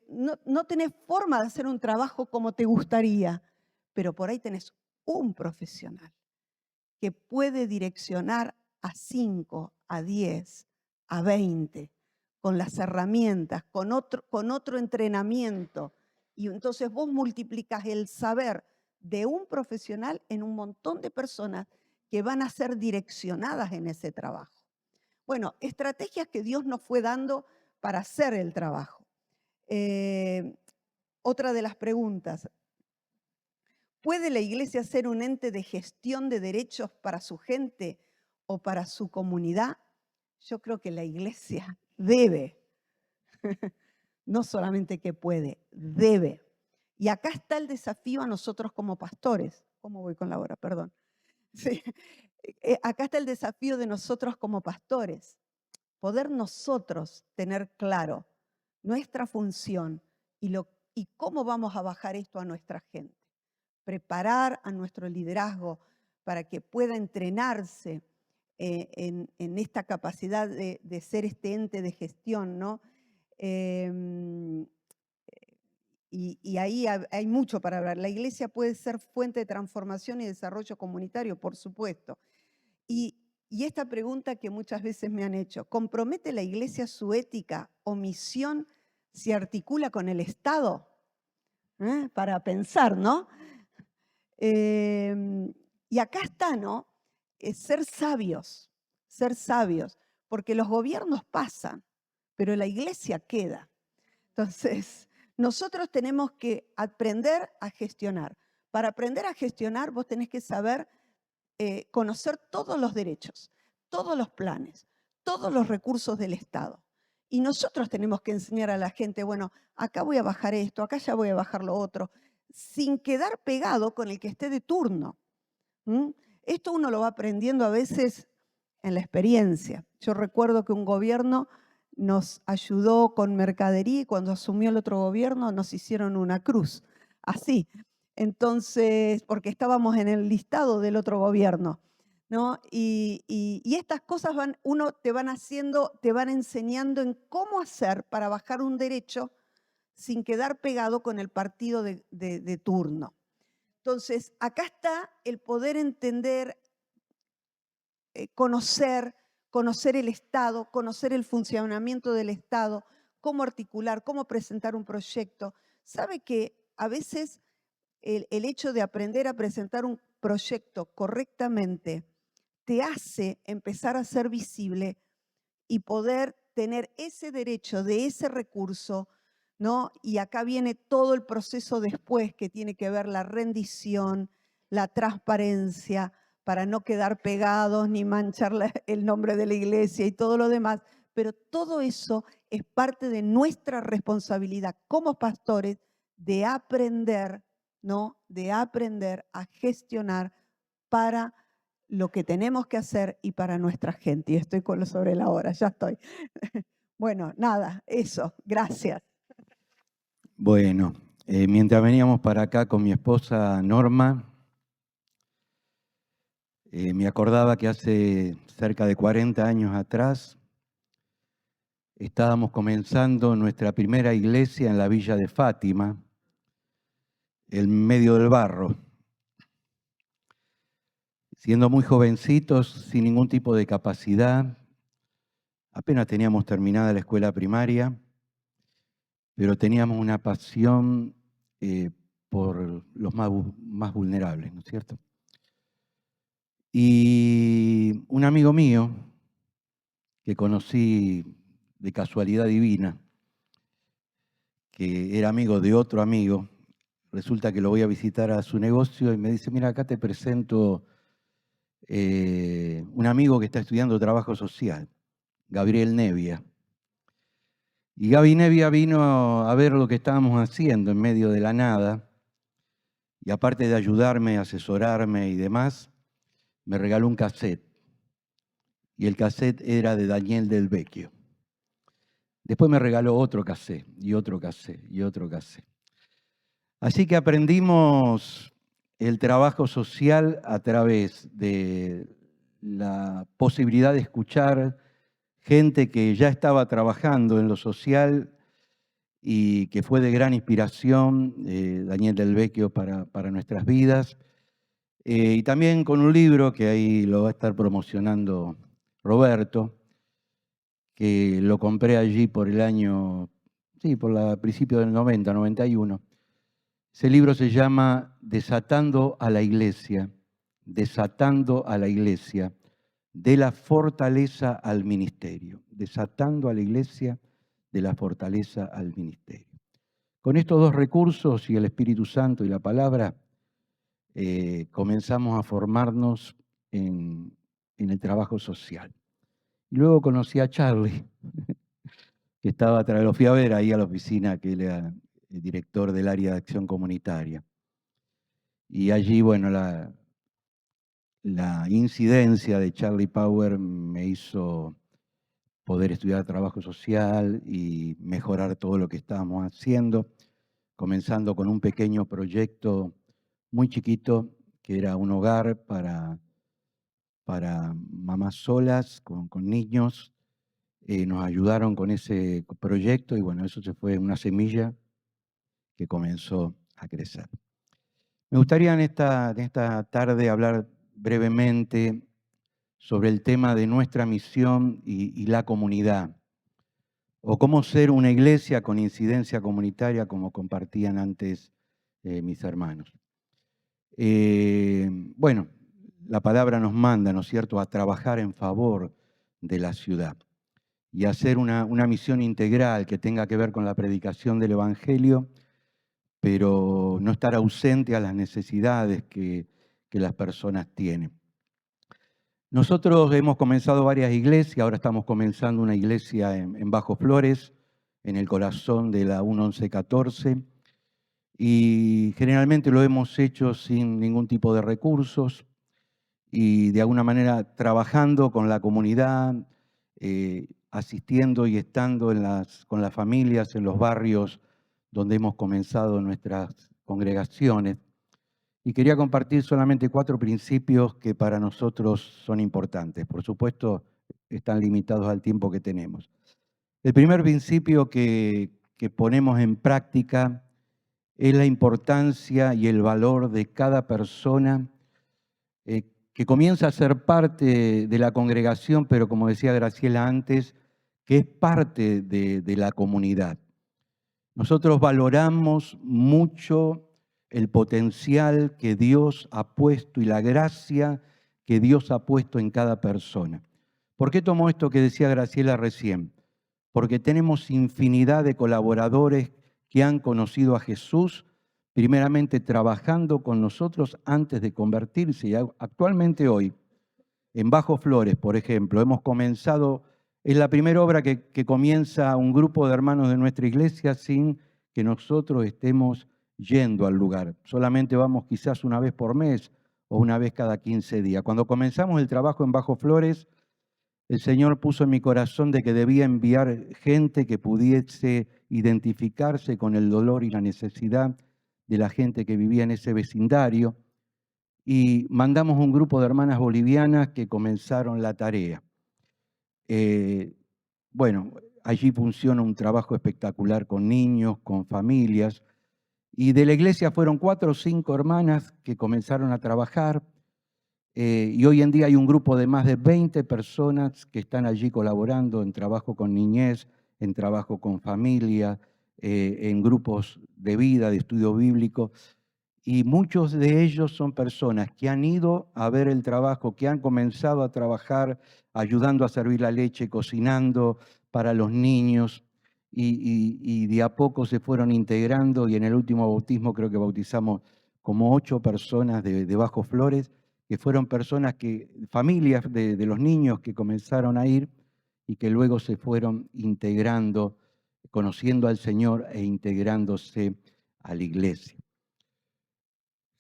No tenés forma de hacer un trabajo como te gustaría, pero por ahí tenés un profesional que puede direccionar a 5, a 10, a 20, con las herramientas, con otro entrenamiento. Y entonces vos multiplicas el saber de un profesional en un montón de personas que van a ser direccionadas en ese trabajo. Bueno, estrategias que Dios nos fue dando para hacer el trabajo. Otra de las preguntas, ¿puede la iglesia ser un ente de gestión de derechos para su gente o para su comunidad? Yo creo que la iglesia debe, no solamente que puede, debe. Y acá está el desafío a nosotros como pastores. ¿Cómo voy con la hora? Perdón. Sí. Acá está el desafío de nosotros como pastores. Poder nosotros tener claro nuestra función y cómo vamos a bajar esto a nuestra gente. Preparar a nuestro liderazgo para que pueda entrenarse en esta capacidad de ser este ente de gestión, ¿no? Y ahí hay mucho para hablar. La iglesia puede ser fuente de transformación y desarrollo comunitario, por supuesto. Y esta pregunta que muchas veces me han hecho, ¿compromete la iglesia su ética o misión si articula con el Estado? Para pensar, ¿no? Y acá está, ¿no? Ser sabios, porque los gobiernos pasan, pero la iglesia queda. Entonces, nosotros tenemos que aprender a gestionar. Para aprender a gestionar, vos tenés que saber conocer todos los derechos, todos los planes, todos los recursos del Estado. Y nosotros tenemos que enseñar a la gente, bueno, acá voy a bajar esto, acá ya voy a bajar lo otro, sin quedar pegado con el que esté de turno. Esto uno lo va aprendiendo a veces en la experiencia. Yo recuerdo que un gobierno nos ayudó con mercadería y cuando asumió el otro gobierno nos hicieron una cruz, así. Entonces, porque estábamos en el listado del otro gobierno, ¿no? Y estas cosas te van enseñando en cómo hacer para bajar un derecho sin quedar pegado con el partido de turno. Entonces, acá está el poder entender, conocer el Estado, conocer el funcionamiento del Estado, cómo articular, cómo presentar un proyecto. ¿Sabe que a veces el hecho de aprender a presentar un proyecto correctamente te hace empezar a ser visible y poder tener ese derecho de ese recurso, ¿no? Y acá viene todo el proceso después que tiene que ver la rendición, la transparencia, para no quedar pegados ni manchar el nombre de la iglesia y todo lo demás. Pero todo eso es parte de nuestra responsabilidad como pastores de aprender, ¿no? De aprender a gestionar para lo que tenemos que hacer y para nuestra gente. Y estoy con lo sobre la hora, ya estoy. Bueno, nada, eso, gracias. Bueno, mientras veníamos para acá con mi esposa Norma, me acordaba que hace cerca de 40 años atrás estábamos comenzando nuestra primera iglesia en la villa de Fátima. en medio del barro, siendo muy jovencitos, sin ningún tipo de capacidad. Apenas teníamos terminada la escuela primaria, pero teníamos una pasión por los más vulnerables, ¿no es cierto? Y un amigo mío, que conocí de casualidad divina, que era amigo de otro amigo, resulta que lo voy a visitar a su negocio y me dice, mira, acá te presento un amigo que está estudiando trabajo social, Gabriel Nevia. Y Gaby Nevia vino a ver lo que estábamos haciendo en medio de la nada, y aparte de ayudarme, asesorarme y demás, me regaló un cassette. Y el cassette era de Daniel Del Vecchio. Después me regaló otro cassette, y otro cassette, y otro cassette. Así que aprendimos el trabajo social a través de la posibilidad de escuchar gente que ya estaba trabajando en lo social y que fue de gran inspiración, Daniel Del Vecchio, para nuestras vidas. Y también con un libro que ahí lo va a estar promocionando Roberto, que lo compré allí por el año, sí, principio del 90, 91. Ese libro se llama Desatando a la Iglesia, Desatando a la Iglesia, de la fortaleza al ministerio. Desatando a la Iglesia, de la fortaleza al ministerio. Con estos dos recursos y el Espíritu Santo y la palabra, comenzamos a formarnos en el trabajo social. Y luego conocí a Charlie, que estaba atrás, lo fui a ver ahí a la oficina, que él era el director del área de acción comunitaria. Y allí, bueno, la incidencia de Charlie Power me hizo poder estudiar trabajo social y mejorar todo lo que estábamos haciendo, comenzando con un pequeño proyecto muy chiquito, que era un hogar para mamás solas, con niños. Nos ayudaron con ese proyecto y bueno, eso se fue una semilla que comenzó a crecer. Me gustaría en esta tarde hablar brevemente sobre el tema de nuestra misión y la comunidad, o cómo ser una iglesia con incidencia comunitaria, como compartían antes mis hermanos. Bueno, la palabra nos manda, ¿no es cierto?, a trabajar en favor de la ciudad y hacer una misión integral que tenga que ver con la predicación del Evangelio, pero no estar ausente a las necesidades que las personas tienen. Nosotros hemos comenzado varias iglesias, ahora estamos comenzando una iglesia en Bajo Flores, en el corazón de la 1114, y generalmente lo hemos hecho sin ningún tipo de recursos y de alguna manera trabajando con la comunidad, asistiendo y estando con las familias en los barrios donde hemos comenzado nuestras congregaciones. Y quería compartir solamente 4 principios que para nosotros son importantes. Por supuesto, están limitados al tiempo que tenemos. El primer principio que ponemos en práctica es la importancia y el valor de cada persona que comienza a ser parte de la congregación, pero como decía Graciela antes, que es parte de la comunidad. Nosotros valoramos mucho el potencial que Dios ha puesto y la gracia que Dios ha puesto en cada persona. ¿Por qué tomo esto que decía Graciela recién? Porque tenemos infinidad de colaboradores que han conocido a Jesús, primeramente trabajando con nosotros antes de convertirse. Y actualmente hoy, en Bajo Flores, por ejemplo, hemos comenzado, es la primera obra que comienza un grupo de hermanos de nuestra iglesia sin que nosotros estemos yendo al lugar. Solamente vamos quizás una vez por mes o una vez cada 15 días. Cuando comenzamos el trabajo en Bajo Flores, el Señor puso en mi corazón de que debía enviar gente que pudiese identificarse con el dolor y la necesidad de la gente que vivía en ese vecindario. Y mandamos un grupo de hermanas bolivianas que comenzaron la tarea. Bueno, allí funciona un trabajo espectacular con niños, con familias, Y de la iglesia fueron 4 o 5 hermanas que comenzaron a trabajar. Y hoy en día hay un grupo de más de 20 personas que están allí colaborando en trabajo con niñez, en trabajo con familia, en grupos de vida, de estudio bíblico. Y muchos de ellos son personas que han ido a ver el trabajo, que han comenzado a trabajar ayudando a servir la leche, cocinando para los niños, y de a poco se fueron integrando, y en el último bautismo creo que bautizamos como 8 personas de Bajo Flores, que fueron personas familias de los niños que comenzaron a ir y que luego se fueron integrando, conociendo al Señor e integrándose a la iglesia.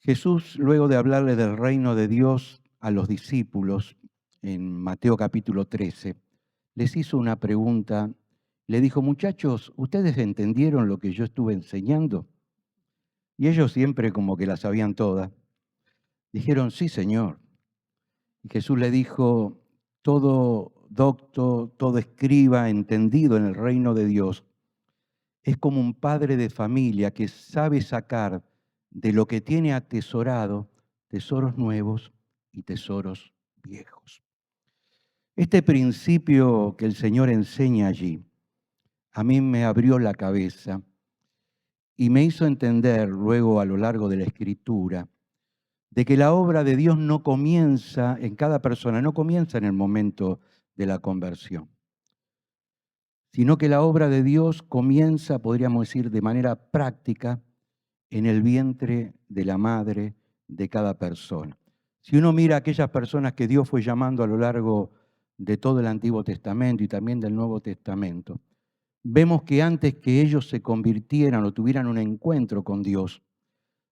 Jesús, luego de hablarle del reino de Dios a los discípulos, en Mateo capítulo 13, les hizo una pregunta. Le dijo: muchachos, ¿ustedes entendieron lo que yo estuve enseñando? Y ellos, siempre como que la sabían todas, dijeron: sí, Señor. Y Jesús le dijo: todo docto, todo escriba entendido en el reino de Dios es como un padre de familia que sabe sacar de lo que tiene atesorado tesoros nuevos y tesoros viejos. Este principio que el Señor enseña allí, a mí me abrió la cabeza y me hizo entender luego a lo largo de la Escritura de que la obra de Dios no comienza en cada persona, no comienza en el momento de la conversión, sino que la obra de Dios comienza, podríamos decir, de manera práctica en el vientre de la madre de cada persona. Si uno mira a aquellas personas que Dios fue llamando a lo largo de todo el Antiguo Testamento y también del Nuevo Testamento, vemos que antes que ellos se convirtieran o tuvieran un encuentro con Dios,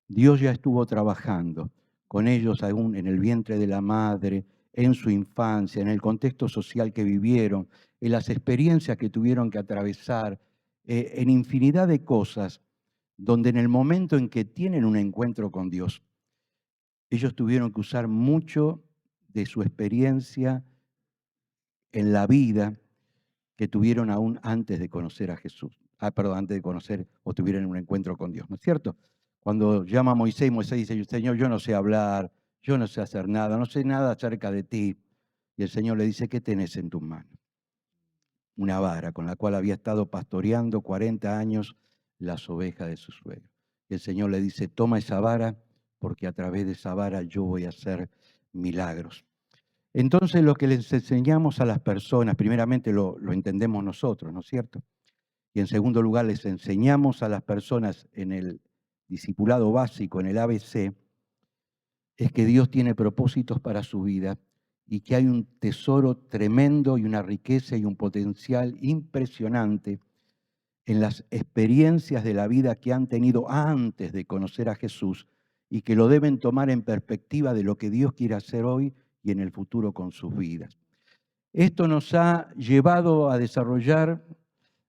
Dios ya estuvo trabajando con ellos aún en el vientre de la madre, en su infancia, en el contexto social que vivieron, en las experiencias que tuvieron que atravesar, en infinidad de cosas, donde en el momento en que tienen un encuentro con Dios, ellos tuvieron que usar mucho de su experiencia en la vida que tuvieron aún antes de conocer a Jesús. Antes de conocer o tuvieron un encuentro con Dios, ¿no es cierto? Cuando llama a Moisés, Moisés dice: Señor, yo no sé hablar, yo no sé hacer nada, no sé nada acerca de ti. Y el Señor le dice: ¿qué tenés en tus manos? Una vara con la cual había estado pastoreando 40 años las ovejas de su suegro. Y el Señor le dice: toma esa vara, porque a través de esa vara yo voy a hacer milagros. Entonces, lo que les enseñamos a las personas, primeramente lo entendemos nosotros, ¿no es cierto? Y en segundo lugar, les enseñamos a las personas en el discipulado básico, en el ABC, es que Dios tiene propósitos para su vida y que hay un tesoro tremendo y una riqueza y un potencial impresionante en las experiencias de la vida que han tenido antes de conocer a Jesús y que lo deben tomar en perspectiva de lo que Dios quiere hacer hoy y en el futuro con sus vidas. Esto nos ha llevado a desarrollar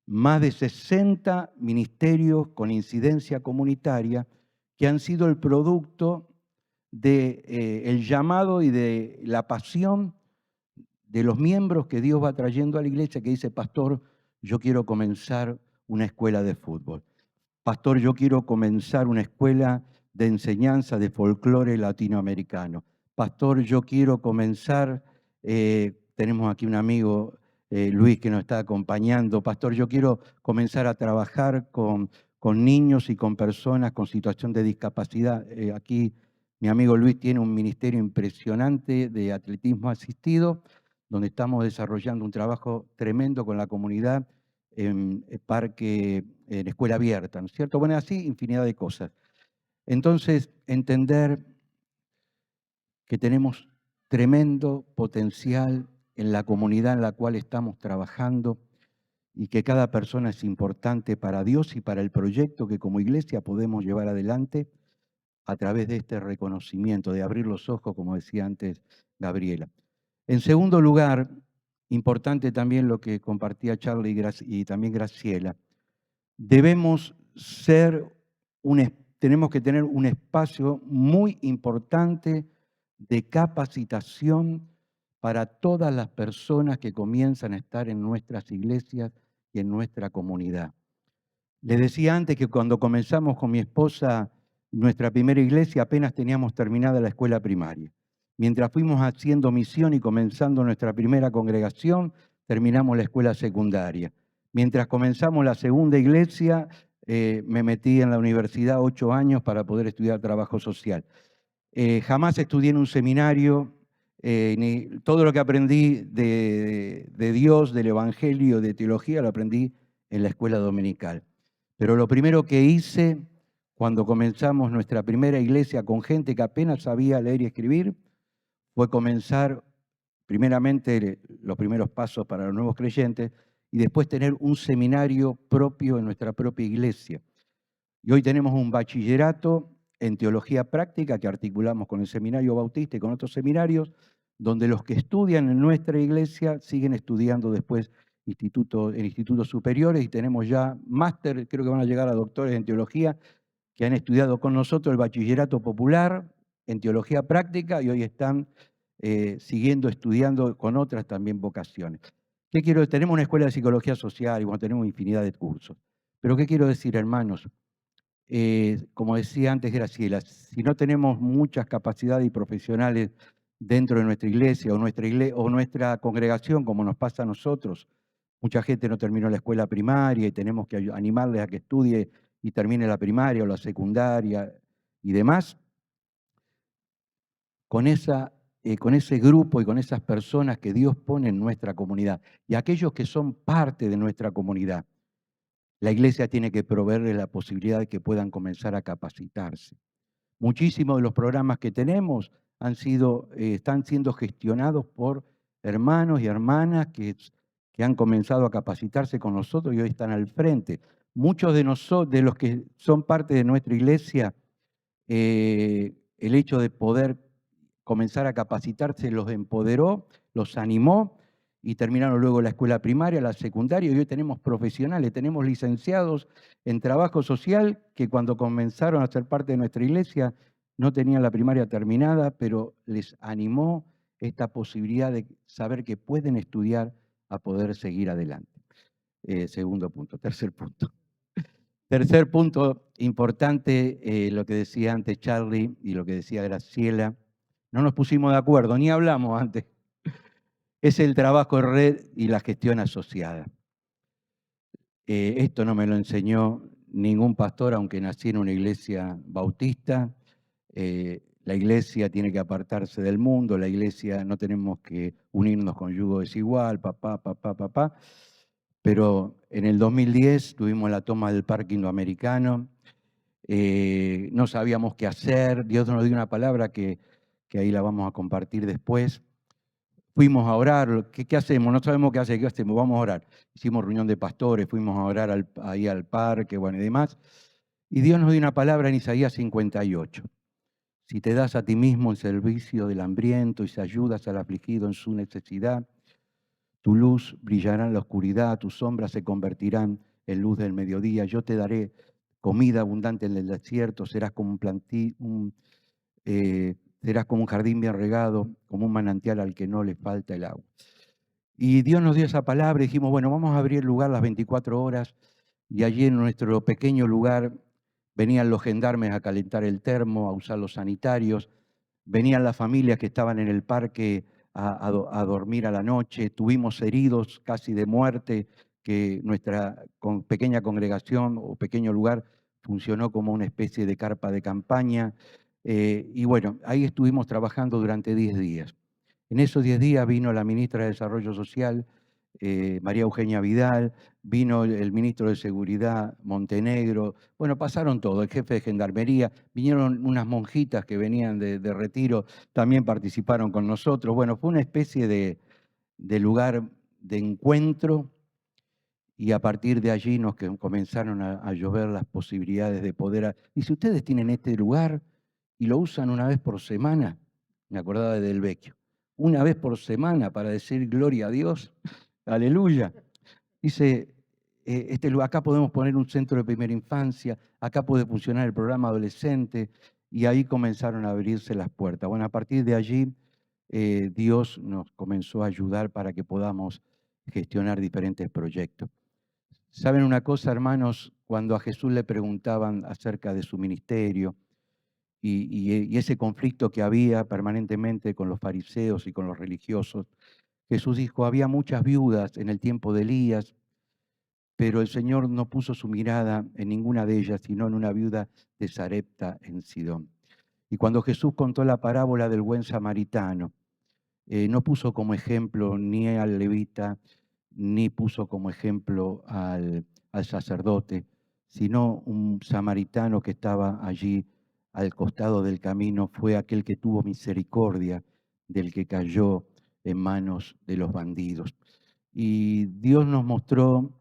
más de 60 ministerios con incidencia comunitaria que han sido el producto del llamado y de la pasión de los miembros que Dios va trayendo a la iglesia, que dice: pastor, yo quiero comenzar una escuela de fútbol. Pastor, yo quiero comenzar una escuela de enseñanza de folclore latinoamericano. Pastor, yo quiero comenzar, tenemos aquí un amigo, Luis, que nos está acompañando. Pastor, yo quiero comenzar a trabajar con niños y con personas con situación de discapacidad. Aquí mi amigo Luis tiene un ministerio impresionante de atletismo asistido, donde estamos desarrollando un trabajo tremendo con la comunidad en parque, en escuela abierta, ¿no es cierto? Bueno, así infinidad de cosas. Entonces, entender que tenemos tremendo potencial en la comunidad en la cual estamos trabajando y que cada persona es importante para Dios y para el proyecto que como iglesia podemos llevar adelante a través de este reconocimiento, de abrir los ojos, como decía antes Gabriela. En segundo lugar, importante también lo que compartía Charlie y también Graciela, tenemos que tener un espacio muy importante de capacitación para todas las personas que comienzan a estar en nuestras iglesias y en nuestra comunidad. Les decía antes que cuando comenzamos con mi esposa nuestra primera iglesia, apenas teníamos terminada la escuela primaria. Mientras fuimos haciendo misión y comenzando nuestra primera congregación, terminamos la escuela secundaria. Mientras comenzamos la segunda iglesia, me metí en la universidad 8 años para poder estudiar trabajo social. Jamás estudié en un seminario, todo lo que aprendí de Dios, del Evangelio, de teología, lo aprendí en la escuela dominical. Pero lo primero que hice cuando comenzamos nuestra primera iglesia con gente que apenas sabía leer y escribir, fue comenzar primeramente los primeros pasos para los nuevos creyentes y después tener un seminario propio en nuestra propia iglesia. Y hoy tenemos un bachillerato en teología práctica que articulamos con el Seminario Bautista y con otros seminarios, donde los que estudian en nuestra iglesia siguen estudiando después en institutos superiores, y tenemos ya máster, creo que van a llegar a doctores en teología, que han estudiado con nosotros el bachillerato popular en teología práctica y hoy están siguiendo estudiando con otras también vocaciones. ¿Qué quiero? Tenemos una escuela de psicología social y bueno, tenemos infinidad de cursos. Pero ¿qué quiero decir, hermanos? Como decía antes Graciela, si no tenemos muchas capacidades y profesionales dentro de nuestra iglesia o nuestra congregación, como nos pasa a nosotros, mucha gente no terminó la escuela primaria y tenemos que animarles a que estudie y termine la primaria o la secundaria y demás. Con ese grupo y con esas personas que Dios pone en nuestra comunidad y aquellos que son parte de nuestra comunidad, la iglesia tiene que proveerles la posibilidad de que puedan comenzar a capacitarse. Muchísimos de los programas que tenemos están siendo gestionados por hermanos y hermanas que han comenzado a capacitarse con nosotros y hoy están al frente. Muchos de los que son parte de nuestra iglesia, el hecho de poder comenzar a capacitarse los empoderó, los animó, y terminaron luego la escuela primaria, la secundaria, y hoy tenemos profesionales, tenemos licenciados en trabajo social que cuando comenzaron a ser parte de nuestra iglesia no tenían la primaria terminada, pero les animó esta posibilidad de saber que pueden estudiar a poder seguir adelante. Segundo punto. Tercer punto. Tercer punto importante, lo que decía antes Charlie y lo que decía Graciela, no nos pusimos de acuerdo, ni hablamos antes. Es el trabajo en red y la gestión asociada. Esto no me lo enseñó ningún pastor, aunque nací en una iglesia bautista. La iglesia tiene que apartarse del mundo, la iglesia no tenemos que unirnos con yugo desigual, papá. Pero en el 2010 tuvimos la toma del parque indoamericano, no sabíamos qué hacer, Dios nos dio una palabra que ahí la vamos a compartir después. Fuimos a orar, ¿qué hacemos? No sabemos qué hacemos, vamos a orar. Hicimos reunión de pastores, fuimos a orar ahí al parque, bueno, y demás. Y Dios nos dio una palabra en Isaías 58. Si te das a ti mismo en servicio del hambriento y si ayudas al afligido en su necesidad, tu luz brillará en la oscuridad, tus sombras se convertirán en luz del mediodía. Yo te daré comida abundante en el desierto, serás como serás como un jardín bien regado, como un manantial al que no le falta el agua. Y Dios nos dio esa palabra y dijimos, bueno, vamos a abrir el lugar las 24 horas. Y allí en nuestro pequeño lugar venían los gendarmes a calentar el termo, a usar los sanitarios. Venían las familias que estaban en el parque a dormir a la noche. Tuvimos heridos casi de muerte, que nuestra pequeña congregación o pequeño lugar funcionó como una especie de carpa de campaña. Y bueno, ahí estuvimos trabajando durante 10 días. En esos 10 días vino la ministra de Desarrollo Social, María Eugenia Vidal, vino el ministro de Seguridad, Montenegro, bueno, pasaron todo, el jefe de Gendarmería, vinieron unas monjitas que venían de retiro, también participaron con nosotros. Bueno, fue una especie de lugar de encuentro y a partir de allí nos comenzaron a llover las posibilidades de poder. Y si ustedes tienen este lugar y lo usan una vez por semana, me acordaba de Del Vecchio, una vez por semana para decir gloria a Dios, aleluya. Dice, acá podemos poner un centro de primera infancia, acá puede funcionar el programa adolescente, y ahí comenzaron a abrirse las puertas. Bueno, a partir de allí Dios nos comenzó a ayudar para que podamos gestionar diferentes proyectos. ¿Saben una cosa, hermanos? cuando a Jesús le preguntaban acerca de su ministerio y ese conflicto que había permanentemente con los fariseos y con los religiosos, Jesús dijo, había muchas viudas en el tiempo de Elías, pero el Señor no puso su mirada en ninguna de ellas, sino en una viuda de Sarepta en Sidón. Y cuando Jesús contó la parábola del buen samaritano, no puso como ejemplo ni al levita, ni puso como ejemplo al sacerdote, sino un samaritano que estaba allí al costado del camino, fue aquel que tuvo misericordia del que cayó en manos de los bandidos. Y Dios nos mostró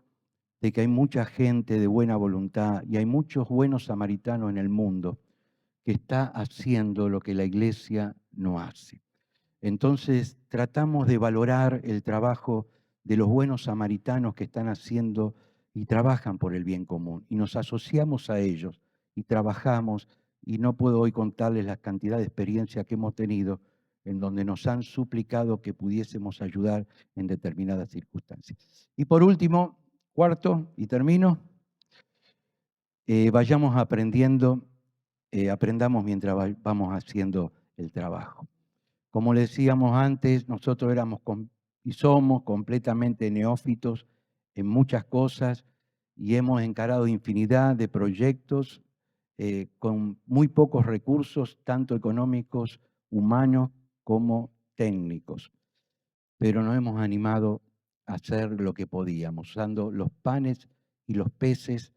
de que hay mucha gente de buena voluntad y hay muchos buenos samaritanos en el mundo que está haciendo lo que la iglesia no hace. Entonces tratamos de valorar el trabajo de los buenos samaritanos que están haciendo y trabajan por el bien común. Y nos asociamos a ellos y trabajamos, y no puedo hoy contarles la cantidad de experiencia que hemos tenido en donde nos han suplicado que pudiésemos ayudar en determinadas circunstancias. Y por último, cuarto, y termino, vayamos aprendiendo, aprendamos mientras vamos haciendo el trabajo. Como le decíamos antes, nosotros éramos y somos completamente neófitos en muchas cosas y hemos encarado infinidad de proyectos con muy pocos recursos, tanto económicos, humanos como técnicos. Pero nos hemos animado a hacer lo que podíamos, usando los panes y los peces,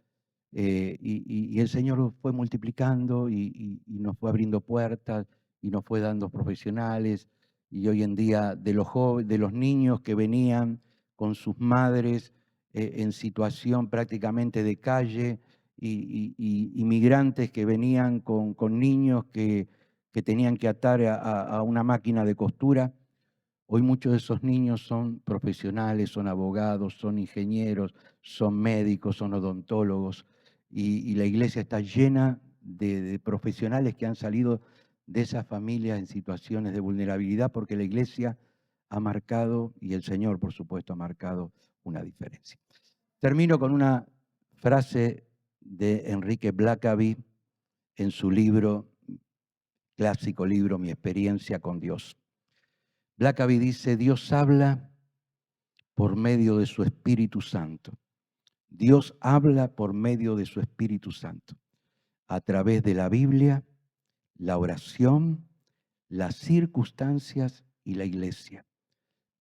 y el Señor los fue multiplicando y nos fue abriendo puertas y nos fue dando profesionales. Y hoy en día de los niños que venían con sus madres en situación prácticamente de calle y migrantes que venían con niños que tenían que atar a una máquina de costura. Hoy muchos de esos niños son profesionales, son abogados, son ingenieros, son médicos, son odontólogos, y la iglesia está llena de profesionales que han salido de esas familias en situaciones de vulnerabilidad, porque la iglesia ha marcado, y el Señor, por supuesto, ha marcado una diferencia. Termino con una frase de Enrique Blackaby en su clásico libro, Mi experiencia con Dios. Blackaby dice, Dios habla por medio de su Espíritu Santo. Dios habla por medio de su Espíritu Santo, a través de la Biblia, la oración, las circunstancias y la iglesia,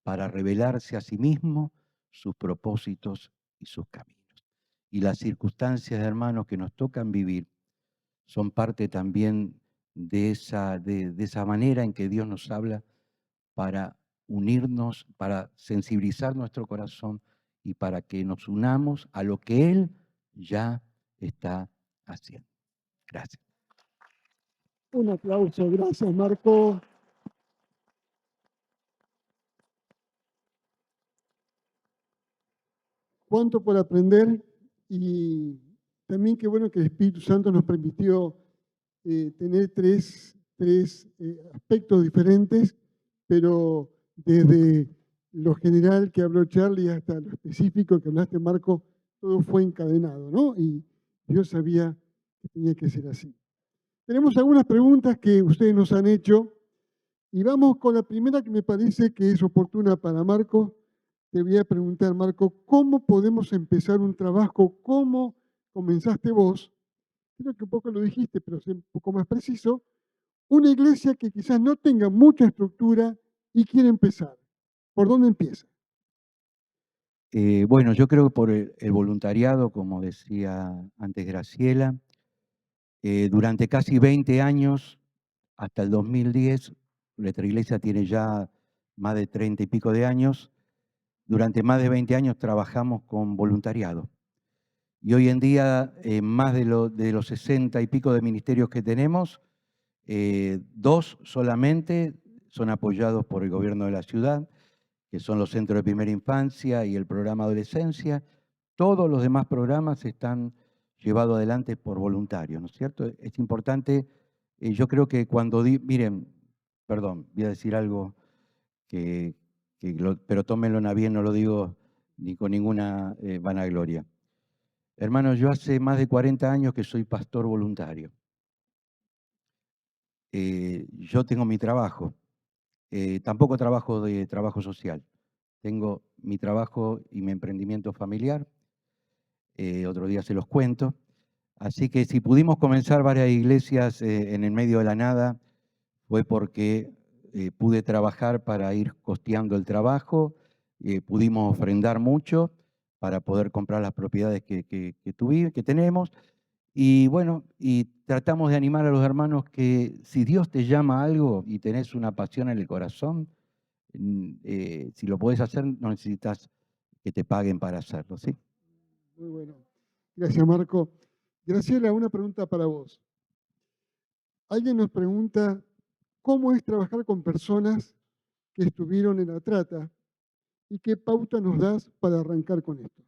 para revelarse a sí mismo sus propósitos y sus caminos. Y las circunstancias, hermanos, que nos tocan vivir son parte también de esa manera en que Dios nos habla para unirnos, para sensibilizar nuestro corazón y para que nos unamos a lo que Él ya está haciendo. Gracias. Un aplauso, gracias Marco. Cuánto por aprender, y también qué bueno que el Espíritu Santo nos permitió tener tres aspectos diferentes, pero desde lo general que habló Charlie hasta lo específico que hablaste Marco, todo fue encadenado, ¿no? Y Dios sabía que tenía que ser así. Tenemos algunas preguntas que ustedes nos han hecho y vamos con la primera que me parece que es oportuna para Marco. Te voy a preguntar, Marco, ¿cómo podemos empezar un trabajo? ¿Cómo comenzaste vos? Creo que un poco lo dijiste, pero sé un poco más preciso. Una iglesia que quizás no tenga mucha estructura y quiere empezar. ¿Por dónde empieza? Bueno, yo creo que por el voluntariado, como decía antes Graciela, durante casi 20 años, hasta el 2010, nuestra iglesia tiene ya más de 30 y pico de años, durante más de 20 años trabajamos con voluntariado. Y hoy en día, más de los 60 y pico de ministerios que tenemos, 2 solamente son apoyados por el gobierno de la ciudad, que son los centros de primera infancia y el programa adolescencia. Todos los demás programas están llevados adelante por voluntarios, ¿no es cierto? Es importante, yo creo que cuando, miren, perdón, voy a decir algo pero tómenlo a bien, no lo digo ni con ninguna vanagloria. Hermanos, yo hace más de 40 años que soy pastor voluntario. Yo tengo mi trabajo. Tampoco trabajo de trabajo social. Tengo mi trabajo y mi emprendimiento familiar. Otro día se los cuento. Así que si pudimos comenzar varias iglesias en el medio de la nada, fue porque pude trabajar para ir costeando el trabajo, pudimos ofrendar mucho para poder comprar las propiedades que tenemos. Y bueno, y tratamos de animar a los hermanos que si Dios te llama a algo y tenés una pasión en el corazón, si lo podés hacer, no necesitas que te paguen para hacerlo, ¿sí? Muy bueno. Gracias, Marco. Graciela, una pregunta para vos. Alguien nos pregunta, ¿cómo es trabajar con personas que estuvieron en la trata y qué pauta nos das para arrancar con esto?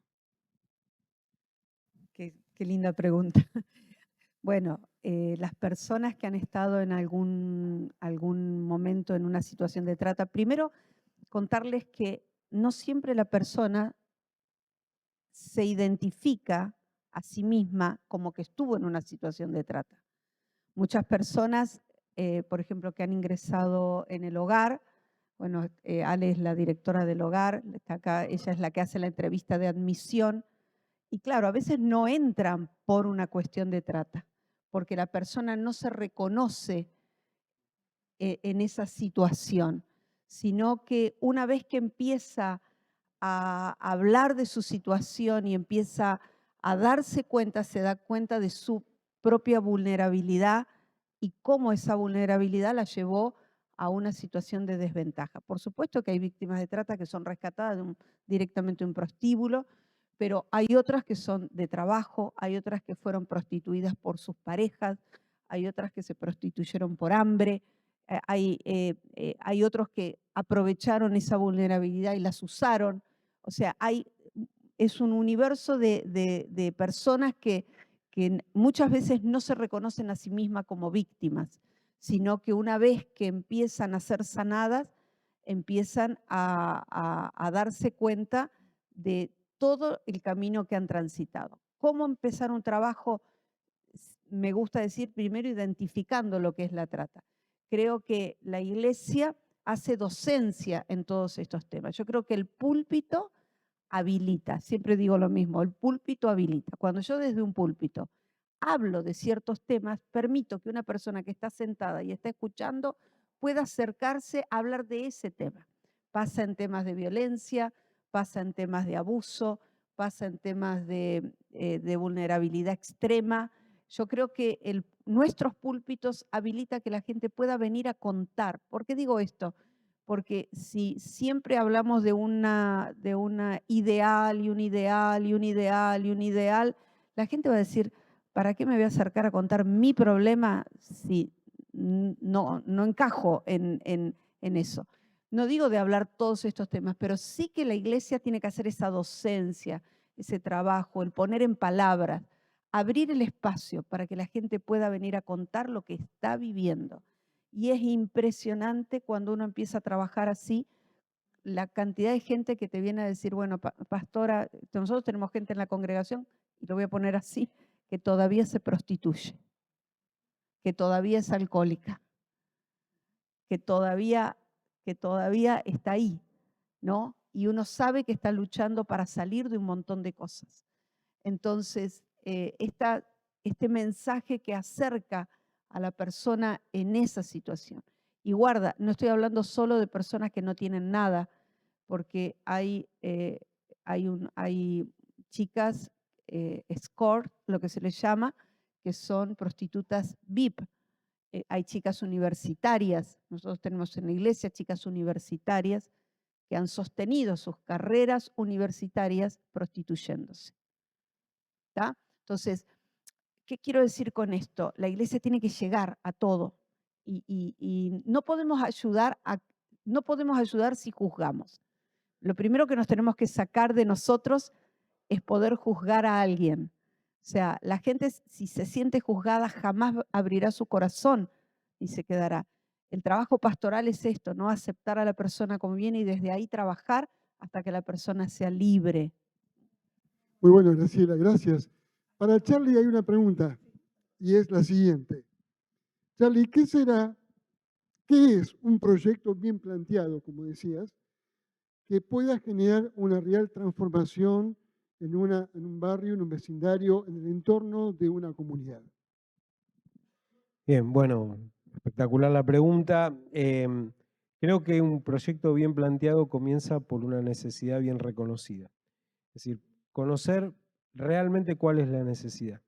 Qué linda pregunta. Bueno, las personas que han estado en algún momento en una situación de trata, primero contarles que no siempre la persona se identifica a sí misma como que estuvo en una situación de trata. Muchas personas, por ejemplo, que han ingresado en el hogar, bueno, Ale es la directora del hogar, está acá, ella es la que hace la entrevista de admisión, y claro, a veces no entran por una cuestión de trata, porque la persona no se reconoce en esa situación, sino que una vez que empieza a hablar de su situación y empieza a darse cuenta, se da cuenta de su propia vulnerabilidad y cómo esa vulnerabilidad la llevó a una situación de desventaja. Por supuesto que hay víctimas de trata que son rescatadas directamente de un prostíbulo, pero hay otras que son de trabajo, hay otras que fueron prostituidas por sus parejas, hay otras que se prostituyeron por hambre, hay otros que aprovecharon esa vulnerabilidad y las usaron. O sea, es un universo de personas que muchas veces no se reconocen a sí mismas como víctimas, sino que una vez que empiezan a ser sanadas, empiezan a darse cuenta de todo el camino que han transitado. ¿Cómo empezar un trabajo? Me gusta decir primero identificando lo que es la trata. Creo que la iglesia hace docencia en todos estos temas. Yo creo que el púlpito habilita, siempre digo lo mismo, el púlpito habilita. Cuando yo desde un púlpito hablo de ciertos temas, permito que una persona que está sentada y está escuchando pueda acercarse a hablar de ese tema. Pasa en temas de violencia, pasa en temas de abuso, pasa en temas de vulnerabilidad extrema. Yo creo que nuestros púlpitos habilita que la gente pueda venir a contar. ¿Por qué digo esto? Porque si siempre hablamos de una ideal y un ideal y un ideal y un ideal, la gente va a decir, ¿para qué me voy a acercar a contar mi problema si no encajo en eso? No digo de hablar todos estos temas, pero sí que la iglesia tiene que hacer esa docencia, ese trabajo, el poner en palabras, abrir el espacio para que la gente pueda venir a contar lo que está viviendo. Y es impresionante cuando uno empieza a trabajar así, la cantidad de gente que te viene a decir, bueno, pastora, nosotros tenemos gente en la congregación, y lo voy a poner así, que todavía se prostituye, que todavía es alcohólica, que todavía está ahí, ¿no? Y uno sabe que está luchando para salir de un montón de cosas. Entonces, este mensaje que acerca a la persona en esa situación. Y guarda, no estoy hablando solo de personas que no tienen nada, porque hay chicas escort, lo que se les llama, que son prostitutas VIP. Hay chicas universitarias, nosotros tenemos en la iglesia chicas universitarias que han sostenido sus carreras universitarias prostituyéndose. ¿Tá? Entonces, ¿qué quiero decir con esto? La iglesia tiene que llegar a todo y no podemos ayudar si juzgamos. Lo primero que nos tenemos que sacar de nosotros es poder juzgar a alguien. O sea, la gente, si se siente juzgada, jamás abrirá su corazón y se quedará. El trabajo pastoral es esto, ¿no? Aceptar a la persona como viene y desde ahí trabajar hasta que la persona sea libre. Muy bueno, Graciela, gracias. Para Charlie hay una pregunta y es la siguiente. Charlie, ¿qué es un proyecto bien planteado, como decías, que pueda generar una real transformación en un barrio, en un vecindario, en el entorno de una comunidad? Bien, bueno, espectacular la pregunta. Creo que un proyecto bien planteado comienza por una necesidad bien reconocida. Es decir, conocer realmente cuál es la necesidad.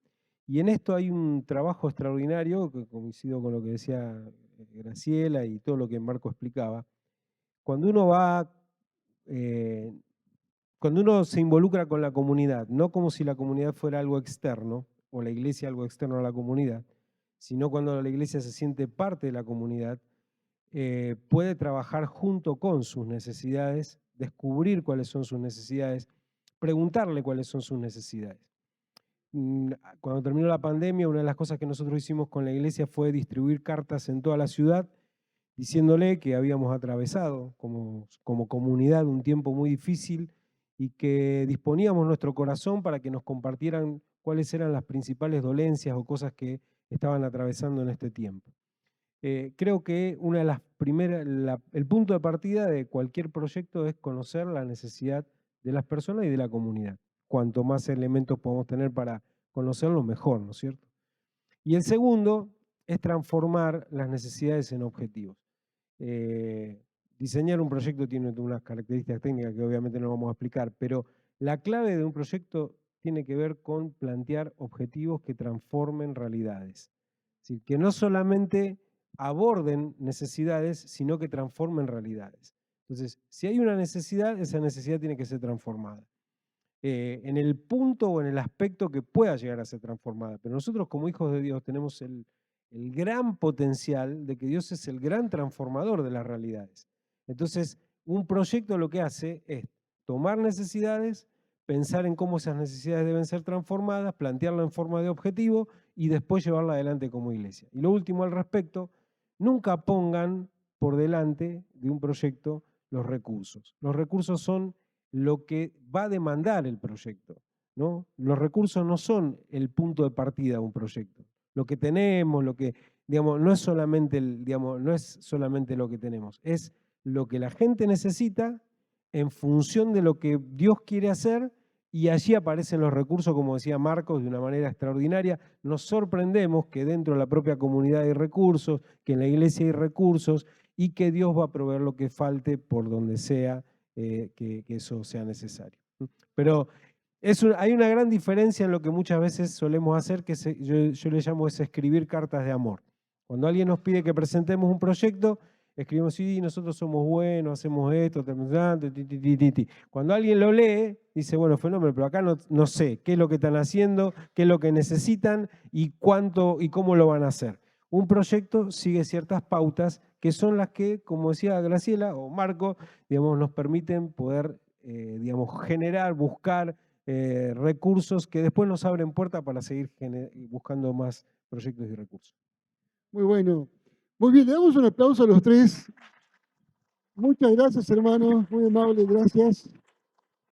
Y en esto hay un trabajo extraordinario, que coincido con lo que decía Graciela y todo lo que Marco explicaba. Cuando uno cuando uno se involucra con la comunidad, no como si la comunidad fuera algo externo, o la iglesia algo externo a la comunidad, sino cuando la iglesia se siente parte de la comunidad, puede trabajar junto con sus necesidades, descubrir cuáles son sus necesidades, preguntarle cuáles son sus necesidades. Cuando terminó la pandemia, una de las cosas que nosotros hicimos con la iglesia fue distribuir cartas en toda la ciudad, diciéndole que habíamos atravesado como comunidad un tiempo muy difícil y que disponíamos nuestro corazón para que nos compartieran cuáles eran las principales dolencias o cosas que estaban atravesando en este tiempo. Creo que una de las primeras, el punto de partida de cualquier proyecto es conocer la necesidad de las personas y de la comunidad. Cuanto más elementos podemos tener para conocerlo, mejor, ¿no es cierto? Y el segundo es transformar las necesidades en objetivos. Diseñar un proyecto tiene unas características técnicas que obviamente no vamos a explicar, pero la clave de un proyecto tiene que ver con plantear objetivos que transformen realidades. Es decir, que no solamente aborden necesidades, sino que transformen realidades. Entonces, si hay una necesidad, esa necesidad tiene que ser transformada. En el punto o en el aspecto que pueda llegar a ser transformada. Pero nosotros como hijos de Dios tenemos el gran potencial de que Dios es el gran transformador de las realidades. Entonces, un proyecto lo que hace es tomar necesidades, pensar en cómo esas necesidades deben ser transformadas, plantearla en forma de objetivo y después llevarla adelante como iglesia. Y lo último al respecto, nunca pongan por delante de un proyecto los recursos. Los recursos son lo que va a demandar el proyecto, ¿no? Los recursos no son el punto de partida de un proyecto. Lo que tenemos, lo que, digamos, no es solamente no es solamente lo que tenemos, es lo que la gente necesita en función de lo que Dios quiere hacer, y allí aparecen los recursos, como decía Marcos, de una manera extraordinaria. Nos sorprendemos que dentro de la propia comunidad hay recursos, que en la iglesia hay recursos, y que Dios va a proveer lo que falte por donde sea que eso sea necesario. Pero hay una gran diferencia en lo que muchas veces solemos hacer, que yo le llamo es escribir cartas de amor. Cuando alguien nos pide que presentemos un proyecto, escribimos, sí, nosotros somos buenos, hacemos esto, cuando alguien lo lee, dice, bueno, fenómeno, pero acá no sé qué es lo que están haciendo, qué es lo que necesitan y cuánto y cómo lo van a hacer. Un proyecto sigue ciertas pautas que son las que, como decía Graciela o Marco, digamos, nos permiten poder generar, buscar recursos que después nos abren puertas para seguir buscando más proyectos y recursos. Muy bueno. Muy bien, le damos un aplauso a los tres. Muchas gracias, hermanos. Muy amables, gracias.